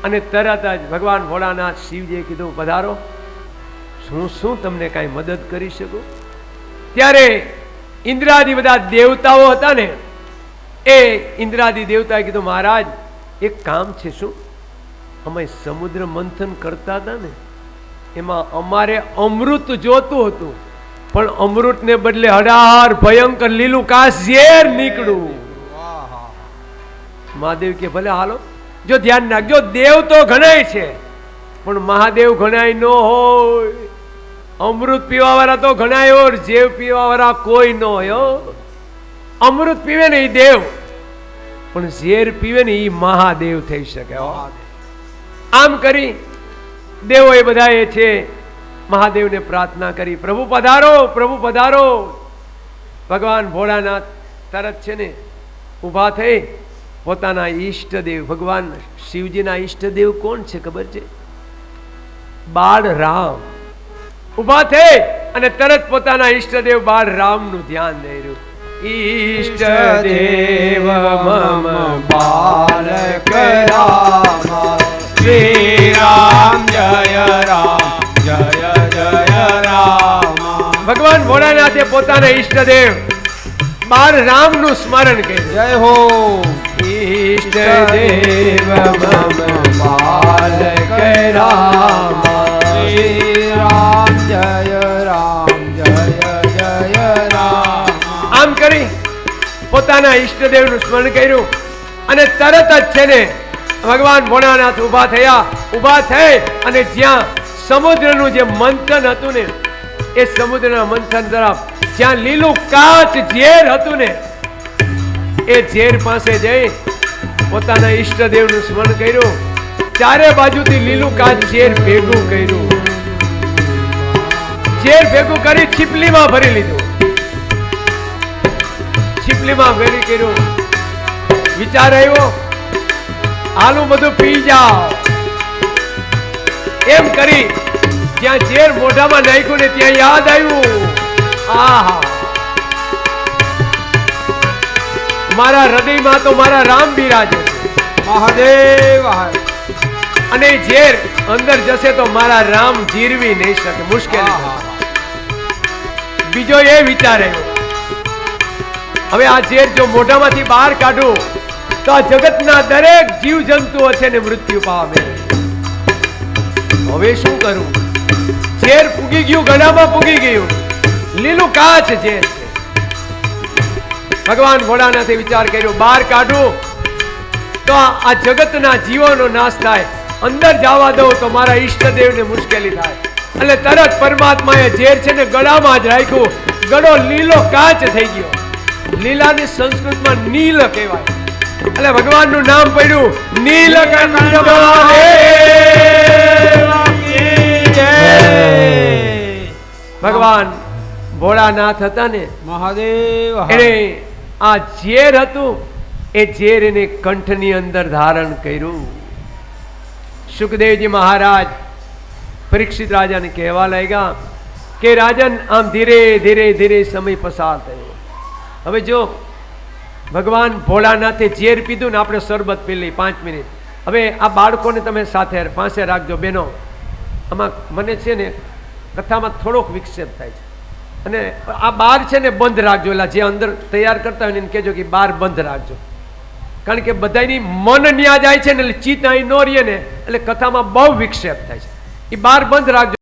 અને તરત જ ભગવાન ભોળાનાથ શિવજીએ કીધું, પધારો, શું તમને કાંઈ મદદ કરી શકું? ત્યારે ઇન્દ્રાદિ બધા દેવતાઓ હતા ને, એ ઇન્દ્રાદિ દેવતાએ કીધું, મહારાજ એક કામ છે. શું? અમે સમુદ્ર મંથન કરતા હતા ને એમાં અમારે અમૃત જોતું હતું, પણ અમૃતને બદલે હડાર ભયંકર લીલું કાશ ઝેર નીકળ્યું. મહાદેવ કે ભલે હાલો. જો ધ્યાન રાખજો, દેવ તો ઘણાય છે પણ મહાદેવ ઘણાય ન હોય. અમૃત પીવા વાળા તો ઘણાય હોય, ઝેર પીવા વાળા કોઈ ન હોય. અમૃત પીવે ને એ દેવ, પણ ઝેર પીવે ને એ મહાદેવ થઈ શકે. આમ કરી દેવો એ બધા એ છે મહાદેવને પ્રાર્થના કરી, પ્રભુ પધારો, પ્રભુ પધારો. ભગવાન ભોળાનાથ તરત છે ને ઊભા થઈ પોતાના ઈષ્ટદેવ, ભગવાન શિવજીના ઈષ્ટદેવ કોણ છે ખબર છે? બાળ રામ. ઊભા થઈ અને તરત પોતાના ઈષ્ટદેવ બાળ રામનું ધ્યાન દઈ રહ્યું. ઈષ્ટદેવ મમ બાલક રામ, શ્રી રામ જય રામ, જય જય રામ. ભગવાન ભોળાનાથે પોતાના ઈષ્ટદેવ બાળ રામનું સ્મરણ કર્યું. જય હો. ઈષ્ટદેવ મમ બાલક રામ, શ્રી રામ જય રામ, જય જય રામ. આમ કરી પોતાના ઈષ્ટદેવનું સ્મરણ કર્યું અને તરત જ છે ને ભગવાન ભોળાનાથ ઊભા થયા. ઊભા થઈ અને જ્યાં સમુદ્રનું જે મંથન હતું ને એ સમુદ્રના મંથન તરફ જ્યાં લીલું કાચ ઝેર હતું ને એ ઝેર પાસે જઈ પોતાના ઈષ્ટદેવનું સ્મરણ કર્યું. ચારે બાજુથી લીલું કાચ ઝેર ભેગું કર્યું. ઝેર ભેગું કરી છીપલીમાં ભરી લીધું. છીપલીમાં ભરી કર્યું. વિચાર આવ્યો, હાલું બધું પી જાઓ. એમ કરી જ્યાં ઝેર મોઢામાં નાખ્યું ને ત્યાં યાદ આવ્યું, આહા, મારા હૃદયમાં તો મારા રામ બિરાજે છે. મહાદેવ. અને ઝેર અંદર જશે તો મારા રામ જીરવી નહીં શકે, મુશ્કેલ. બીજો એ વિચાર આવ્યો, હવે આ ઝેર જો મોઢામાંથી બહાર કાઢું તો આ જગતના દરેક જીવ જંતુઓ છે ને મૃત્યુ પામે. હવે શું કરું? ઝેર પૂગી ગયું, ગળામાં પૂગી ગયું, લીલું કાચ ઝેર છે. ભગવાન ભોળાનાથે વિચાર કર્યો, બહાર કાઢું તો આ જગતના જીવોનો નાશ થાય, અંદર જવા દઉં તો મારા ઈષ્ટદેવને મુશ્કેલી થાય. એટલે તરત પરમાત્માએ ઝેર છે ને ગળામાં જ રાખ્યું. ગળો લીલો કાચ થઈ ગયો. લીલાની સંસ્કૃતમાં નીલ કહેવાય. એટલે ભગવાનનું નામ પડ્યું નીલકંઠ મહાદેવ. ભગવાન ભોળાનાથ હતા ને મહાદેવ. એને આ ઝેર હતું એ ઝેર એને કંઠની અંદર ધારણ કર્યું. સુખદેવજી મહારાજ પરીક્ષિત રાજાને કહેવા લાગ્યા કે રાજન આમ ધીરે ધીરે ધીરે સમય પસાર થયો. હવે જો ભગવાન ભોળાનાથે ઝેર પીધું ને આપણે શરબત પી લઈ 5 મિનિટ. હવે આ બાળકોને તમે સાથે પાસે રાખજો બહેનો. આમાં મને છે ને કથામાં થોડોક વિક્ષેપ થાય છે અને આ બાર છે ને બંધ રાખજો. એટલે જે અંદર તૈયાર કરતા હોય ને એને કહેજો કે બાર બંધ રાખજો, કારણ કે બધાની મન ન્યા જાય છે ને એટલે ચિત્ત અહીં ન રહીએ ને એટલે કથામાં બહુ વિક્ષેપ થાય છે. એ બાર બંધ રાખજો.